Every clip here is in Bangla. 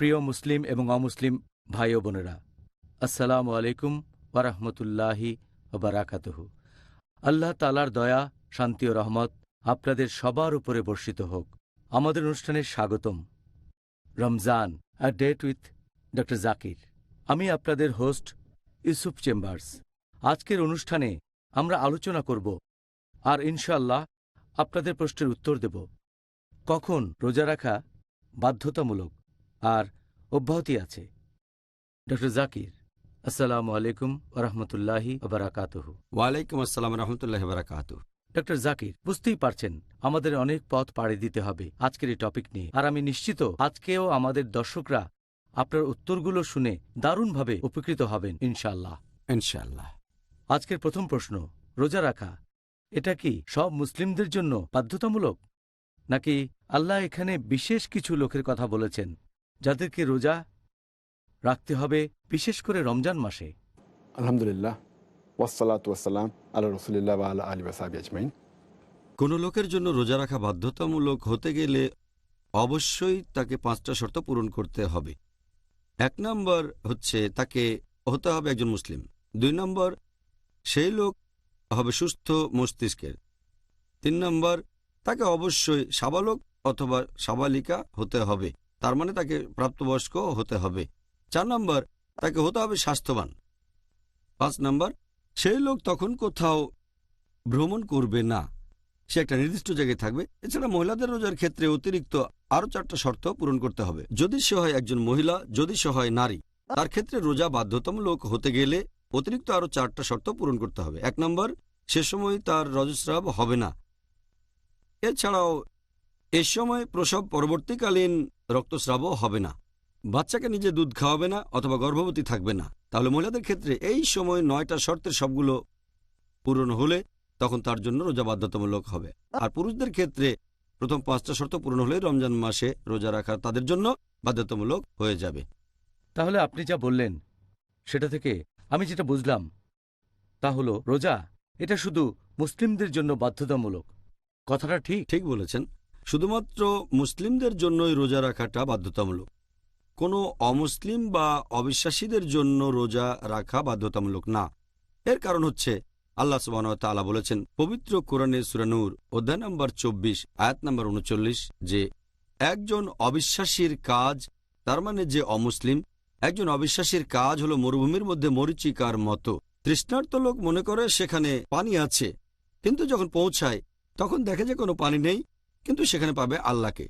প্রিয় মুসলিম এবং অমুসলিম ভাই ও বোনেরা, আসসালামু আলাইকুম ওয়া রাহমাতুল্লাহি ওয়া বারাকাতুহু। আল্লাহ তাআলার দয়া, শান্তি ও রহমত আপনাদের সবার উপরে বর্ষিত হোক। আমাদের অনুষ্ঠানে স্বাগতম। Ramzan, a date with doctor Zakir. আমি আপনাদের হোস্ট ইউসুফ চেম্বার্স। আজকের অনুষ্ঠানে আমরা আলোচনা করব আর ইনশাআল্লাহ আপনাদের প্রশ্নের উত্তর দেব, কখন রোজা রাখা বাধ্যতামূলক আর অব্যাহতি আছে। ডক্টর জাকির, আসসালামু আলাইকুম ওয়া রাহমাতুল্লাহি ওয়া বারাকাতুহু। ওয়ালাইকুম আসসালাম রহমতুল্লাহ বারাকাতু। ডক্টর জাকির, বুঝতেই পারছেন আমাদের অনেক পথ পাড়ি দিতে হবে আজকের এই টপিক নিয়ে, আর আমি নিশ্চিত আজকেও আমাদের দর্শকরা আপনার উত্তরগুলো শুনে দারুণভাবে উপকৃত হবেন ইনশাআল্লাহ। ইনশাআল্লাহ। আজকের প্রথম প্রশ্ন, রোজা রাখা এটা কি সব মুসলিমদের জন্য বাধ্যতামূলক, নাকি আল্লাহ এখানে বিশেষ কিছু লোকের কথা বলেছেন যাদেরকে রোজা রাখতে হবে, বিশেষ করে রমজান মাসে? আলহামদুলিল্লাহ, ওয়াসসালাতু ওয়াসসালাম আলা রাসূলিল্লাহ ওয়া আলা আলিহি ওয়া সাহবিহি আজমাইন। কোনো লোকের জন্য রোজা রাখা বাধ্যতামূলক হতে গেলে অবশ্যই তাকে 5টা শর্ত পূরণ করতে হবে। 1 নম্বর হচ্ছে তাকে হতে হবে একজন মুসলিম। 2 নম্বর, সেই লোক হবে সুস্থ মস্তিষ্কের। 3 নম্বর, তাকে অবশ্যই সাবালক অথবা সাবালিকা হতে হবে, তার মানে তাকে প্রাপ্তবয়স্ক হতে হবে। 4 নম্বর, তাকে হতে হবে স্বাস্থ্যবান। 5 নম্বর, সেই লোক তখন কোথাও ভ্রমণ করবে না, সে একটা নির্দিষ্ট জায়গায় থাকবে। এছাড়া মহিলাদের রোজার ক্ষেত্রে অতিরিক্ত আরও 4টা শর্ত পূরণ করতে হবে। যদি সে হয় একজন মহিলা, যদি সে হয় নারী, তার ক্ষেত্রে রোজা বাধ্যতামূলক হতে গেলে অতিরিক্ত আরও 4টা শর্ত পূরণ করতে হবে। 1 নম্বর, সে সময় তার রজস্রাব হবে না। এছাড়াও এ সময় প্রসব পরবর্তীকালীন রক্তস্রাবও হবে না। বাচ্চাকে নিজে দুধ খাওয়াবে না অথবা গর্ভবতী থাকবে না। তাহলে মহিলাদের ক্ষেত্রে এই সময় 9টা শর্তের সবগুলো পূরণ হলে তখন তার জন্য রোজা বাধ্যতামূলক হবে। আর পুরুষদের ক্ষেত্রে প্রথম 5টা শর্ত পূরণ হলে রমজান মাসে রোজা রাখা তাদের জন্য বাধ্যতামূলক হয়ে যাবে। তাহলে আপনি যা বললেন সেটা থেকে আমি যেটা বুঝলাম তা হলো রোজা এটা শুধু মুসলিমদের জন্য বাধ্যতামূলক। কথাটা ঠিক? ঠিক বলেছেন, শুধুমাত্র মুসলিমদের জন্যই রোজা রাখাটা বাধ্যতামূলক। কোনো অমুসলিম বা অবিশ্বাসীদের জন্য রোজা রাখা বাধ্যতামূলক না। এর কারণ হচ্ছে আল্লাহ সুবহানাহু ওয়া তাআলা বলেছেন পবিত্র কোরআনে সূরা নূর অধ্যায় নম্বর 24 আয়াত নম্বর 39 যে একজন অবিশ্বাসীর কাজ, তার মানে যে অমুসলিম, একজন অবিশ্বাসীর কাজ হলো মরুভূমির মধ্যে মরীচিকার মতো। তৃষ্ণার্ত লোক মনে করে সেখানে পানি আছে, কিন্তু যখন পৌঁছায় তখন দেখে যে কোনো পানি নেই, কিন্তু সেখানে পাবে আল্লাহকে।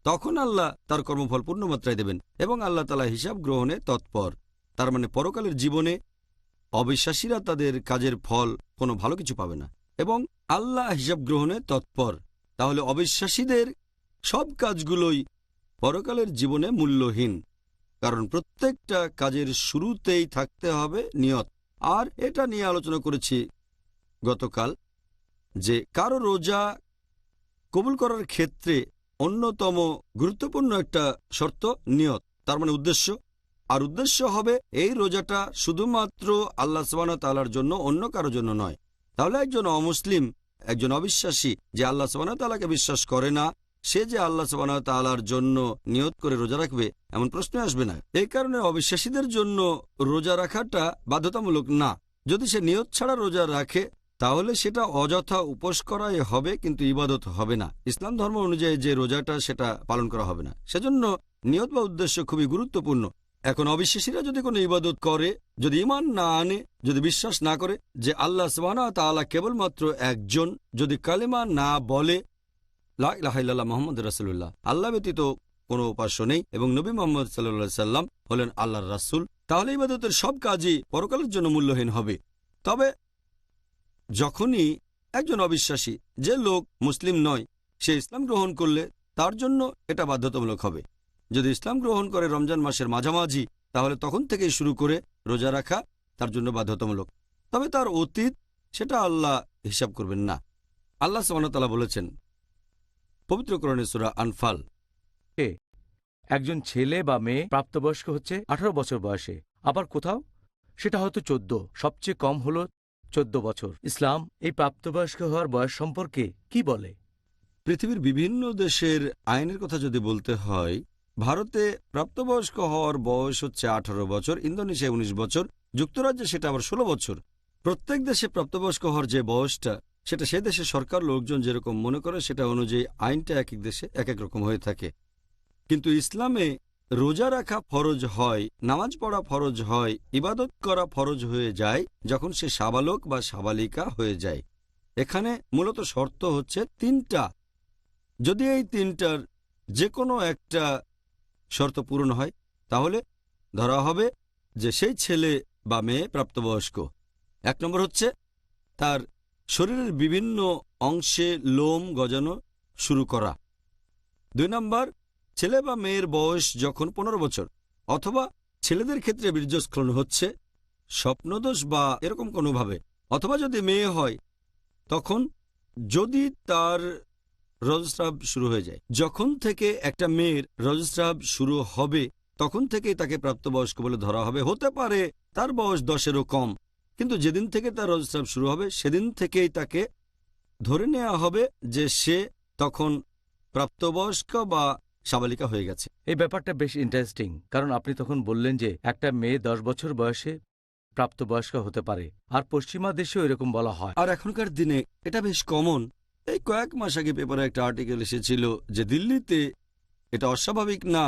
তখন আল্লাহ তার কর্মফল পূর্ণমাত্রায় দেবেন এবং আল্লাহ তাআলা হিসাব গ্রহণে তৎপর। তার মানে পরকালের জীবনে অবিশ্বাসীরা তাদের কাজের ফল কোনো ভালো কিছু পাবে না এবং আল্লাহ হিসাব গ্রহণে তৎপর। তাহলে অবিশ্বাসীদের সব কাজগুলোই পরকালের জীবনে মূল্যহীন, কারণ প্রত্যেকটা কাজের শুরুতেই থাকতে হবে নিয়ত। আর এটা নিয়ে আলোচনা করেছি গতকাল যে কারো রোজা কবুল করার ক্ষেত্রে অন্যতম গুরুত্বপূর্ণ একটা শর্ত নিয়ত, তার মানে উদ্দেশ্য। আর উদ্দেশ্য হবে এই রোজাটা শুধুমাত্র আল্লাহ সুবহানাহু ওয়া তাআলার জন্য, অন্য কারো জন্য নয়। তাহলে একজন অমুসলিম, একজন অবিশ্বাসী যে আল্লাহ সুবহানাহু ওয়া তাআলাকে বিশ্বাস করে না, সে যে আল্লাহ সুবহানাহু ওয়া তাআলার জন্য নিয়ত করে রোজা রাখবে এমন প্রশ্ন আসবে না। এই কারণে অবিশ্বাসীদের জন্য রোজা রাখাটা বাধ্যতামূলক না। যদি সে নিয়ত ছাড়া রোজা রাখে তাহলে সেটা অযথা উপোস করাই হবে, কিন্তু ইবাদত হবে না। ইসলাম ধর্ম অনুযায়ী যে রোজাটা সেটা পালন করা হবে না। সেজন্য নিয়ত বা উদ্দেশ্য খুবই গুরুত্বপূর্ণ। এখন অবিশ্বাসীরা যদি কোনো ইবাদত করে, যদি ঈমান না আনে, যদি বিশ্বাস না করে যে আল্লাহ সুবহানাহু ওয়া তাআলা কেবলমাত্র একজন, যদি কালেমা না বলে লা ইলাহা ইল্লাল্লাহ মুহাম্মাদুর রাসূলুল্লাহ, আল্লাহ ব্যতীত কোনো উপাস্য নেই এবং নবী মুহাম্মদ সাল্লাল্লাহু আলাইহি সাল্লাম হলেন আল্লাহর রাসূল, তাহলে ইবাদতের সব কাজই পরকালের জন্য মূল্যহীন হবে। তবে যখনই একজন অবিশ্বাসী, যে লোক মুসলিম নয়, সে ইসলাম গ্রহণ করলে তার জন্য এটা বাধ্যতামূলক হবে। যদি ইসলাম গ্রহণ করে রমজান মাসের মাঝামাঝি, তাহলে তখন থেকেই শুরু করে রোজা রাখা তার জন্য বাধ্যতামূলক। তবে তার অতীত সেটা আল্লাহ হিসাব করবেন না। আল্লাহ সুবহানাহু ওয়া তাআলা বলেছেন পবিত্র কোরআনে সূরা আনফাল, একজন ছেলে বা মেয়ে প্রাপ্তবয়স্ক হচ্ছে 18 বছর বয়সে, আবার কোথাও সেটা হয়তো 14, সবচেয়ে কম হলো 14 বছর। ইসলাম এই প্রাপ্তবয়স্ক হওয়ার বয়স সম্পর্কে কি বলে? পৃথিবীর বিভিন্ন দেশের আইনের কথা যদি বলতে হয়, ভারতে প্রাপ্তবয়স্ক হওয়ার বয়স হচ্ছে 18 বছর, ইন্দোনেশিয়ায় 19 বছর, যুক্তরাজ্যে সেটা আবার 16 বছর। প্রত্যেক দেশে প্রাপ্তবয়স্ক হওয়ার যে বয়সটা, সেটা সে দেশের সরকার লোকজন যেরকম মনে করে সেটা অনুযায়ী আইনটা এক এক দেশে এক এক রকম হয়ে থাকে। কিন্তু ইসলামে রোজা রাখা ফরজ হয়, নামাজ পড়া ফরজ হয়, ইবাদত করা ফরজ হয়ে যায় যখন সে সাবালক বা সাবালিকা হয়ে যায়। এখানে মূলত শর্ত হচ্ছে 3টা। যদি এই 3টার যে কোনো একটা শর্ত পূরণ হয় তাহলে ধরা হবে যে সেই ছেলে বা মেয়ে প্রাপ্তবয়স্ক। 1 নম্বর হচ্ছে তার শরীরের বিভিন্ন অংশে লোম গজানো শুরু করা। 2 নম্বর, ছেলে বা মেয়ের বয়স যখন 15 বছর, অথবা ছেলেদের ক্ষেত্রে বীর্যস্খলন হচ্ছে স্বপ্নদোষ বা এরকম কোনোভাবে, অথবা যদি মেয়ে হয় তখন যদি তার রজস্রাব শুরু হয়ে যায়। যখন থেকে একটা মেয়ের রজস্রাব শুরু হবে তখন থেকেই তাকে প্রাপ্তবয়স্ক বলে ধরা হবে। হতে পারে তার বয়স 10-এরও কম, কিন্তু যেদিন থেকে তার রজস্রাব শুরু হবে সেদিন থেকেই তাকে ধরে নেওয়া হবে যে সে তখন প্রাপ্তবয়স্ক বা সাবালিকা হয়ে গেছে। এই ব্যাপারটা বেশ ইন্টারেস্টিং, কারণ আপনি তখন বললেন যে একটা মেয়ে 10 বছর বয়সে প্রাপ্তবয়স্ক হতে পারে, আর পশ্চিমা দেশেও এরকম বলা হয়। আর এখনকার দিনে এটা বেশ কমন। এই কয়েক মাস আগে পেপারে একটা আর্টিকেল এসেছিল যে দিল্লিতে এটা অস্বাভাবিক না,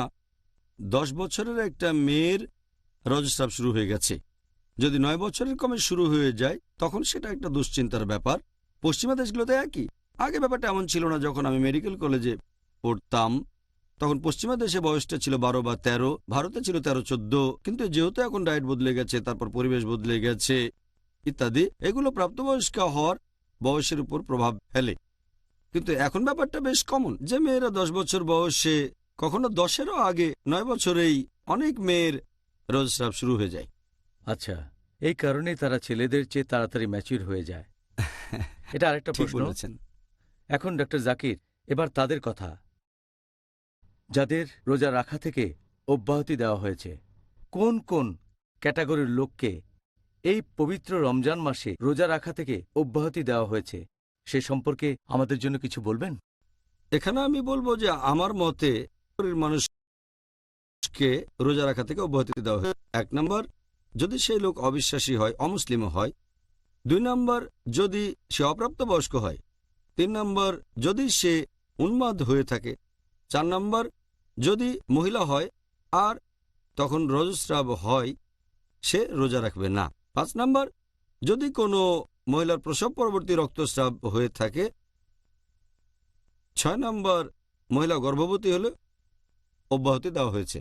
10 বছরের একটা মেয়ের রজস্রাব শুরু হয়ে গেছে। যদি 9 বছরের কমে শুরু হয়ে যায় তখন সেটা একটা দুশ্চিন্তার ব্যাপার। পশ্চিমা দেশগুলোতে একই। আগে ব্যাপারটা এমন ছিল না। যখন আমি মেডিকেল কলেজে পড়তাম তখন পশ্চিমা দেশে বয়সটা ছিল 12 বা 13, ভারতে ছিল 13-14। কিন্তু যেহেতু এখন ডায়েট বদলে গেছে, তারপর পরিবেশ বদলে গেছে ইত্যাদি, এগুলো প্রাপ্তবয়স্ক হওয়ার বয়সের উপর প্রভাব ফেলে। কিন্তু এখন ব্যাপারটা বেশ কমন যে মেয়েরা 10 বছর বয়সে, কখনো 10-এরও আগে, 9 বছরেই অনেক মেয়ের রজস্রাব শুরু হয়ে যায়। আচ্ছা, এই কারণেই তারা ছেলেদের চেয়ে তাড়াতাড়ি ম্যাচিউর হয়ে যায়। এটা আরেকটা ঠিক প্রশ্ন। বলেছেন। এখন ডক্টর জাকির, এবার তাদের কথা যাদের রোজা রাখা থেকে অব্যাহতি দেওয়া হয়েছে। কোন কোন ক্যাটাগরির লোককে এই পবিত্র রমজান মাসে রোজা রাখা থেকে অব্যাহতি দেওয়া হয়েছে সে সম্পর্কে আমাদের জন্য কিছু বলবেন? এখানে আমি বলবো যে আমার মতে মানুষকে রোজা রাখা থেকে অব্যাহতি দেওয়া হয়। 1 নম্বর, যদি সেই লোক অবিশ্বাসী হয়, অমুসলিমও হয়। 2 নম্বর, যদি সে অপ্রাপ্তবয়স্ক হয়। 3 নম্বর, যদি সে উন্মাদ হয়ে থাকে। 4 নম্বর, যদি মহিলা হয় আর তখন রজস্রাব হয়, সে রোজা রাখবে না। 5 নম্বর, যদি কোনো মহিলার প্রসব পরবর্তী রক্তস্রাব হয়ে থাকে। 6 নম্বর, মহিলা গর্ভবতী হলে অব্যাহতি দেওয়া হয়েছে।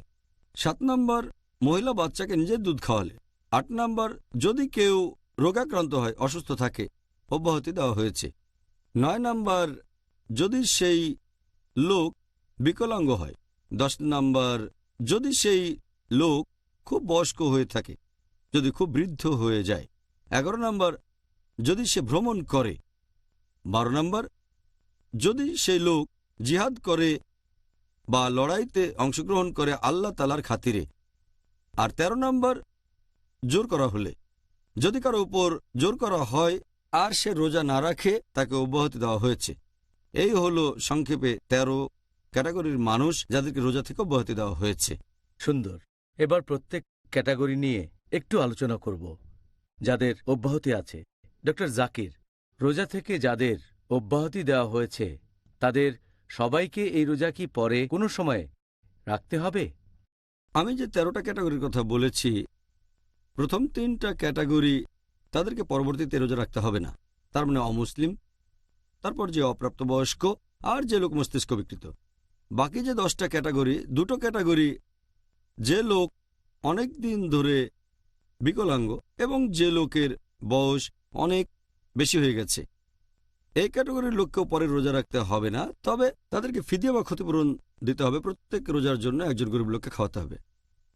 7 নম্বর, মহিলা বাচ্চাকে নিজের দুধ খাওয়ালে। 8 নম্বর, যদি কেউ রোগাক্রান্ত হয়, অসুস্থ থাকে, অব্যাহতি দেওয়া হয়েছে। 9 নম্বর, যদি সেই লোক বিকলাঙ্গ হয়। 10 নম্বর, যদি সেই লোক খুব বয়স্ক হয়ে থাকে, যদি খুব বৃদ্ধ হয়ে যায়। 11 নম্বর, যদি সে ভ্রমণ করে। 12 নম্বর, যদি সেই লোক জিহাদ করে বা লড়াইতে অংশগ্রহণ করে আল্লাহ তাআলার খাতিরে। আর 13 নম্বর, জোর করা হলে। যদি কারো উপর জোর করা হয় আর সে রোজা না রাখে, তাকে অব্যাহতি দেওয়া হয়েছে। এই হলো সংক্ষেপে 13 ক্যাটাগরির মানুষ যাদেরকে রোজা থেকে অব্যাহতি দেওয়া হয়েছে। সুন্দর। এবার প্রত্যেক ক্যাটাগরি নিয়ে একটু আলোচনা করব যাদের অব্যাহতি আছে। ডক্টর জাকির, রোজা থেকে যাদের অব্যাহতি দেওয়া হয়েছে তাদের সবাইকে এই রোজা কি পরে কোনো সময় রাখতে হবে? আমি যে 13টা ক্যাটাগরির কথা বলেছি, প্রথম 3টা ক্যাটাগরি তাদেরকে পরবর্তীতে রোজা রাখতে হবে না। তার মানে অমুসলিম, তারপর যে অপ্রাপ্তবয়স্ক, আর যে লোক মস্তিষ্ক বিকৃত। বাকি যে 10টা ক্যাটাগরি, 2টো ক্যাটাগরি, যে লোক অনেক দিন ধরে বিকলাঙ্গ এবং যে লোকের বয়স অনেক বেশি হয়ে গেছে, এই ক্যাটাগরির লোককেও পরে রোজা রাখতে হবে না। তবে তাদেরকে ফিদিয়া বা ক্ষতিপূরণ দিতে হবে। প্রত্যেক রোজার জন্য একজন গরিব লোককে খাওয়াতে হবে।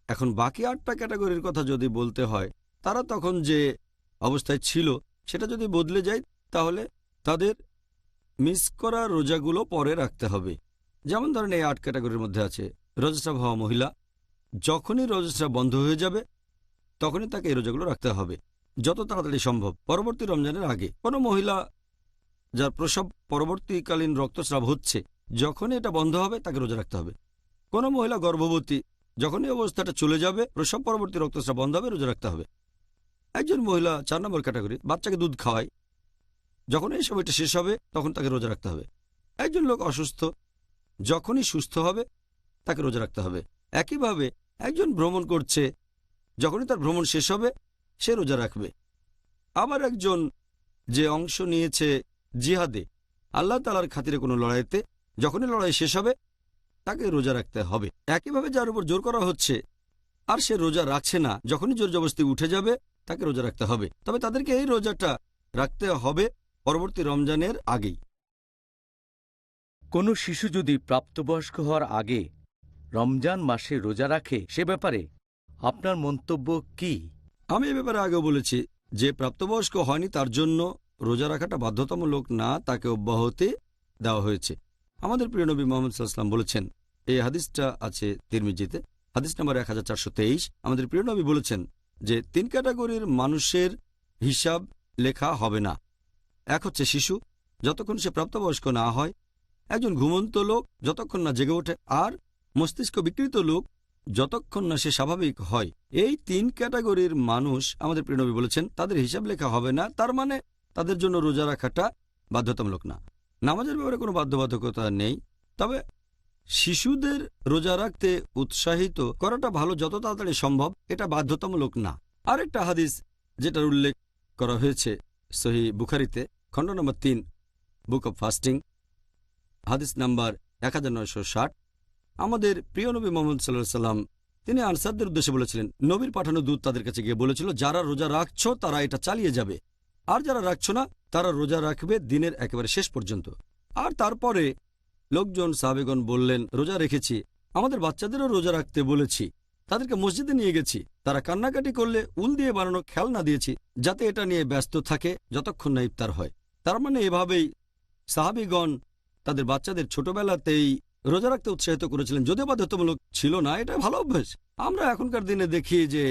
এখন বাকি 8টা ক্যাটাগরির কথা যদি বলতে হয়, তারা তখন যে অবস্থায় ছিল সেটা যদি বদলে যায়, তাহলে তাদের মিস করা রোজাগুলো পরে রাখতে হবে। যেমন ধরেন এই 8 ক্যাটাগরির মধ্যে আছে রজস্রাব হওয়া মহিলা। যখনই রজস্রাব বন্ধ হয়ে যাবে তখনই তাকে এই রোজাগুলো রাখতে হবে, যত তাড়াতাড়ি সম্ভব, পরবর্তী রমজানের আগে। কোনো মহিলা যার প্রসব পরবর্তীকালীন রক্তস্রাব হচ্ছে, যখনই এটা বন্ধ হবে তাকে রোজা রাখতে হবে। কোনো মহিলা গর্ভবতী, যখন এই অবস্থাটা চলে যাবে, প্রসব পরবর্তী রক্তস্রাব বন্ধ হবে, রোজা রাখতে হবে। একজন মহিলা 4 নম্বর ক্যাটাগরি, বাচ্চাকে দুধ খাওয়ায়, যখন এই সময়টা শেষ হবে তখন তাকে রোজা রাখতে হবে। একজন লোক অসুস্থ, যখনই সুস্থ হবে তাকে রোজা রাখতে হবে। একইভাবে একজন ভ্রমণ করছে, যখনই তার ভ্রমণ শেষ হবে সে রোজা রাখবে। আবার একজন যে অংশ নিয়েছে জিহাদে, আল্লাহ তাআলার খাতিরে কোনো লড়াইতে, যখনই লড়াই শেষ হবে তাকে রোজা রাখতে হবে। একইভাবে যার উপর জোর করা হচ্ছে আর সে রোজা রাখছে না, যখনই জোর জবরদস্তি উঠে যাবে তাকে রোজা রাখতে হবে। তবে তাদেরকে এই রোজাটা রাখতে হবে পরবর্তী রমজানের আগেই। কোনো শিশু যদি প্রাপ্তবয়স্ক হওয়ার আগে রমজান মাসে রোজা রাখে, সে ব্যাপারে আপনার মন্তব্য কি? আমি এ ব্যাপারে আগেও বলেছি যে প্রাপ্তবয়স্ক হয়নি তার জন্য রোজা রাখাটা বাধ্যতামূলক না, তাকে অব্যাহতি দেওয়া হয়েছে। আমাদের প্রিয় নবী মুহাম্মদ সাল্লাল্লাহু আলাইহি ওয়াসাল্লাম বলেছেন, এই হাদিসটা আছে তিরমিজিতে, হাদিস নাম্বার 1423। আমাদের প্রিয় নবী বলেছেন যে 3 ক্যাটাগরির মানুষের হিসাব লেখা হবে না। এক হচ্ছে শিশু, যতক্ষণ সে প্রাপ্তবয়স্ক না হয়; একজন ঘুমন্ত লোক, যতক্ষণ না জেগে ওঠে; আর মস্তিষ্ক বিকৃত লোক, যতক্ষণ না সে স্বাভাবিক হয়। এই 3 ক্যাটাগরির মানুষ আমাদের প্রিয় নবী বলেছেন তাদের হিসাব লেখা হবে না, তার মানে তাদের জন্য রোজা রাখাটা বাধ্যতামূলক না। নামাজের ব্যাপারে কোনো বাধ্যবাধকতা নেই, তবে শিশুদের রোজা রাখতে উৎসাহিত করাটা ভালো, যত তাড়াতাড়ি সম্ভব, এটা বাধ্যতামূলক না। আরেকটা হাদিস যেটার উল্লেখ করা হয়েছে সহিহ বুখারীতে, খণ্ড নম্বর 3, বুক অব ফাস্টিং, হাদিস নাম্বার 1960। আমাদের প্রিয় নবী মুহাম্মদ সাল্লাল্লাহু আলাইহি ওয়াসাল্লাম তিনি আনসারদের উদ্দেশ্যে বলেছিলেন, নবীর পাঠানো দূত তাদের কাছে গিয়ে বলেছিল, যারা রোজা রাখছো তারা এটা চালিয়ে যাবে, আর যারা রাখছো না তারা রোজা রাখবে দিনের একেবারে শেষ পর্যন্ত। আর তারপরে লোকজন সাহাবেগণ বললেন, রোজা রেখেছি, আমাদের বাচ্চাদেরও রোজা রাখতে বলেছি, তাদেরকে মসজিদে নিয়ে গেছি, তারা কান্নাকাটি করলে উল দিয়ে বানানো খেলনা দিয়েছি, যাতে এটা নিয়ে ব্যস্ত থাকে যতক্ষণ না ইফতার হয়। তার মানে এভাবেই সাহাবীগণ তাদের বাচ্চাদের ছোটবেলাতেই রোজা রাখতে উৎসাহিত করেছিলেন, যদিও বাধ্যতামূলক ছিল না। এটা ভালো অভ্যাস। আমরা এখনকার দিনে দেখি যে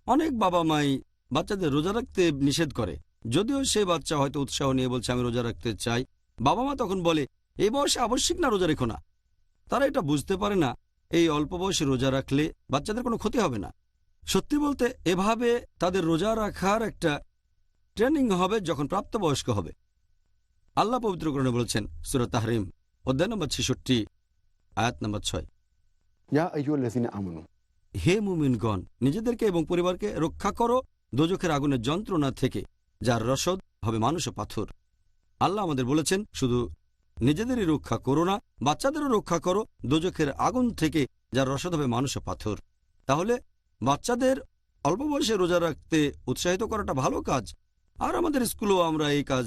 অনেক বাবা মাই বাচ্চাদের রোজা রাখতে নিষেধ করে, যদিও সেই বাচ্চা হয়তো উৎসাহ নিয়ে বলছে আমি রোজা রাখতে চাই। বাবা মা তখন বলে, এই বয়সে আবশ্যিক না, রোজা রেখো না। তারা এটা বুঝতে পারে না এই অল্প বয়সে রোজা রাখলে বাচ্চাদের কোনো ক্ষতি হবে না। সত্যি বলতে এভাবে তাদের রোজা রাখার একটা ট্রেনিং হবে যখন প্রাপ্তবয়স্ক হবে। আল্লাহ পবিত্র কোরআনে বলেছেন, সূরা তাহরিম অধ্যায় নম্বর 66, আয়াত নম্বর 6, ইয়া আইয়ুহাল্লাযীনা আমানু, হে মুমিনগণ, নিজেদেরকে এবং পরিবারকে রক্ষা করো দোজখের আগুনের যন্ত্রণা থেকে, যার রসদ হবে মানুষ ও পাথর। আল্লাহ আমাদের বলেছেন শুধু নিজেদেরই রক্ষা করো না, বাচ্চাদেরও রক্ষা করো দোজখের আগুন থেকে, যার রসদ হবে মানুষ ও পাথর। তাহলে বাচ্চাদের অল্প বয়সে রোজা রাখতে উৎসাহিত করাটা ভালো কাজ। আর আমাদের স্কুলেও আমরা এই কাজ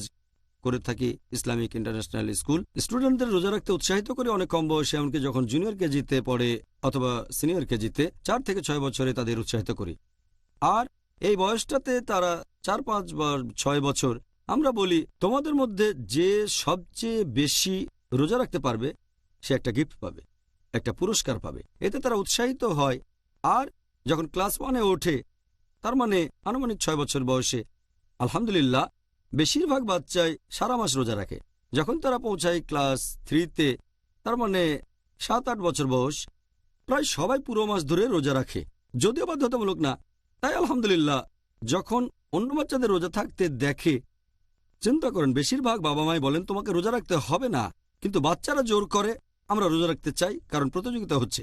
করে থাকি। ইসলামিক ইন্টারন্যাশনাল স্কুল স্টুডেন্টদের রোজা রাখতে উৎসাহিত করে অনেক কম বয়সে, এমনকি যখন জুনিয়র কেজিতে পড়ে অথবা সিনিয়র কেজিতে, 4 থেকে 6 বছরে তাদের উৎসাহিত করি। আর এই বয়সটাতে তারা 4-5 বা 6 বছর, আমরা বলি তোমাদের মধ্যে যে সবচেয়ে বেশি রোজা রাখতে পারবে সে একটা গিফট পাবে, একটা পুরস্কার পাবে। এতে তারা উৎসাহিত হয়। আর যখন ক্লাস 1-এ ওঠে, তার মানে আনুমানিক 6 বছর বয়সে, আলহামদুলিল্লাহ বেশিরভাগ বাচ্চাই সারা মাস রোজা রাখে। যখন তারা পৌঁছায় ক্লাস 3-তে, তার মানে 7-8 বছর বয়স, প্রায় সবাই পুরো মাস ধরে রোজা রাখে, যদিও বাধ্যতামূলক না। তাই আলহামদুলিল্লাহ যখন অন্য বাচ্চাদের রোজা থাকতে দেখে, চিন্তা করেন বেশিরভাগ বাবা মাই বলেন তোমাকে রোজা রাখতে হবে না, কিন্তু বাচ্চারা জোর করে আমরা রোজা রাখতে চাই, কারণ প্রতিযোগিতা হচ্ছে।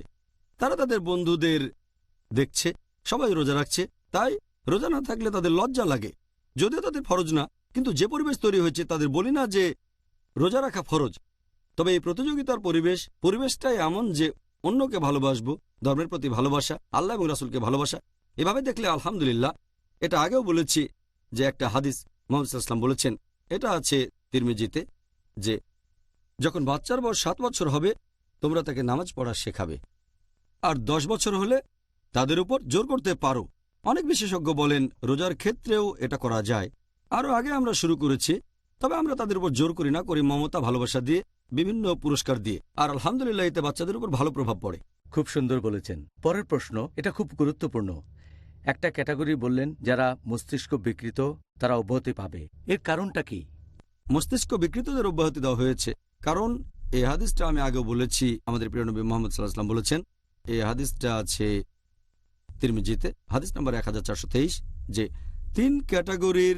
তারা তাদের বন্ধুদের দেখছে সবাই রোজা রাখছে, তাই রোজা না থাকলে তাদের লজ্জা লাগে, যদিও তাদের ফরজ না। কিন্তু যে পরিবেশ তৈরি হয়েছে, তাদের বলি না যে রোজা রাখা ফরজ, তবে এই প্রতিযোগিতার পরিবেশটাই এমন যে অন্যকে ভালোবাসবো, ধর্মের প্রতি ভালোবাসা, আল্লাহ এবং রাসূলকে ভালোবাসা। এভাবে দেখলে আলহামদুলিল্লাহ। এটা আগেও বলেছি যে একটা হাদিস মুহাম্মদ সাল্লাল্লাহু আলাইহি ওয়াসাল্লাম বলেছেন, এটা আছে তিরমিজিতে, যে যখন বাচ্চার বয়স 7 বছর হবে তোমরা তাকে নামাজ পড়া শেখাবে, আর 10 বছর হলে তাদের উপর জোর করতে পারো। অনেক বিশেষজ্ঞ বলেন রোজার ক্ষেত্রেও এটা করা যায়। আরও আগে আমরা শুরু করেছি, তবে আমরা তাদের উপর জোর করি না, করি মমতা, ভালোবাসা দিয়ে, বিভিন্ন পুরস্কার দিয়ে। আর আলহামদুলিল্লাহ এতে বাচ্চাদের উপর ভালো প্রভাব পড়ে। খুব সুন্দর বলেছেন। পরের প্রশ্ন, এটা খুব গুরুত্বপূর্ণ। একটা ক্যাটাগরি বললেন যারা মস্তিষ্ক বিকৃত, তারা অব্যাহতি পাবে, এর কারণটা কি? মস্তিষ্ক বিকৃতদের অব্যাহতি দেওয়া হয়েছে কারণ এই হাদিসটা আমি আগেও বলেছি, আমাদের প্রিয় নবী মুহাম্মদ সাল্লাল্লাহু আলাইহি ওয়াসাল্লাম বলেছেন, এই হাদিসটা আছে তিরমিজিতে, হাদিস নম্বর 1423, যে 3 ক্যাটাগরির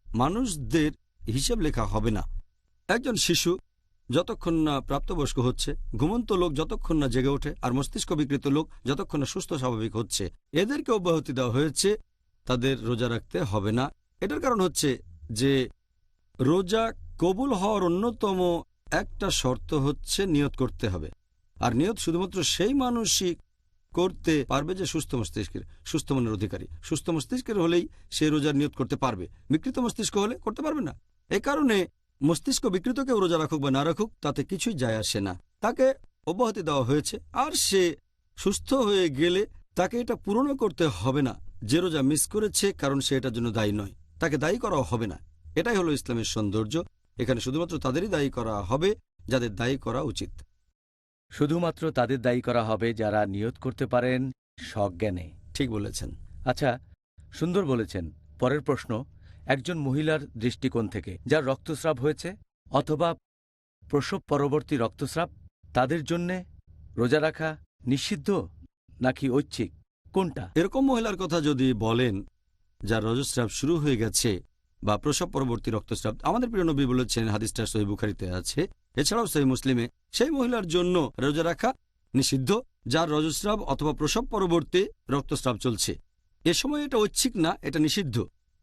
মানুষদের হিসেব লেখা হবে না। একজন শিশু যতক্ষণ না প্রাপ্তবয়স্ক হচ্ছে, ঘুমন্ত লোক যতক্ষণ না জেগে ওঠে, আর মস্তিষ্ক বিকৃত লোক যতক্ষণ না সুস্থ স্বাভাবিক হচ্ছে, এদেরকে অব্যাহতি দেওয়া হয়েছে, তাদের রোজা রাখতে হবে না। এটার কারণ হচ্ছে যে রোজা কবুল হওয়ার অন্যতম একটা শর্ত হচ্ছে নিয়ত করতে হবে। আর নিয়ত শুধুমাত্র সেই মানুষই করতে পারবে যে সুস্থ মস্তিষ্কের, সুস্থ মনের অধিকারী। সুস্থ মস্তিষ্কের হলেই সে রোজার নিয়ত করতে পারবে, বিকৃত মস্তিষ্ক হলে করতে পারবে না। এ কারণে মস্তিষ্ক বিকৃত কেউ রোজা রাখুক বা না রাখুক তাতে কিছুই যায় আসে না, তাকে অব্যাহতি দেওয়া হয়েছে। আর সে সুস্থ হয়ে গেলে তাকে এটা পূরণও করতে হবে না যে রোজা মিস করেছে, কারণ সে এটার জন্য দায়ী নয়, তাকে দায়ী করা হবে না। এটাই হলো ইসলামের সৌন্দর্য। এখানে শুধুমাত্র তাদেরই দায়ী করা হবে যাদের দায়ী করা উচিত। শুধুমাত্র তাদের দায়ী করা হবে যারা নিয়ত করতে পারেন সজ্ঞানে। ঠিক বলেছেন। আচ্ছা, সুন্দর বলেছেন। পরের প্রশ্ন, একজন মহিলার দৃষ্টিকোণ থেকে যার রক্তস্রাব হয়েছে অথবা প্রসব পরবর্তী রক্তস্রাব, তাদের জন্যে রোজা রাখা নিষিদ্ধ নাকি ঐচ্ছিক, কোনটা? এরকম মহিলার কথা যদি বলেন যার রজস্রাব শুরু হয়ে গেছে বা প্রসব পরবর্তী রক্তস্রাব, আমাদের প্রিয় নবী বলেছেন, হাদিসটা সহিহ বুখারীতে আছে, এছাড়াও সহিহ মুসলিমে, সেই মহিলার জন্য রোজা রাখা নিষিদ্ধ যার রজস্রাব অথবা প্রসব পরবর্তী রক্তস্রাব চলছে। এ সময় এটা ঐচ্ছিক না, এটা নিষিদ্ধ।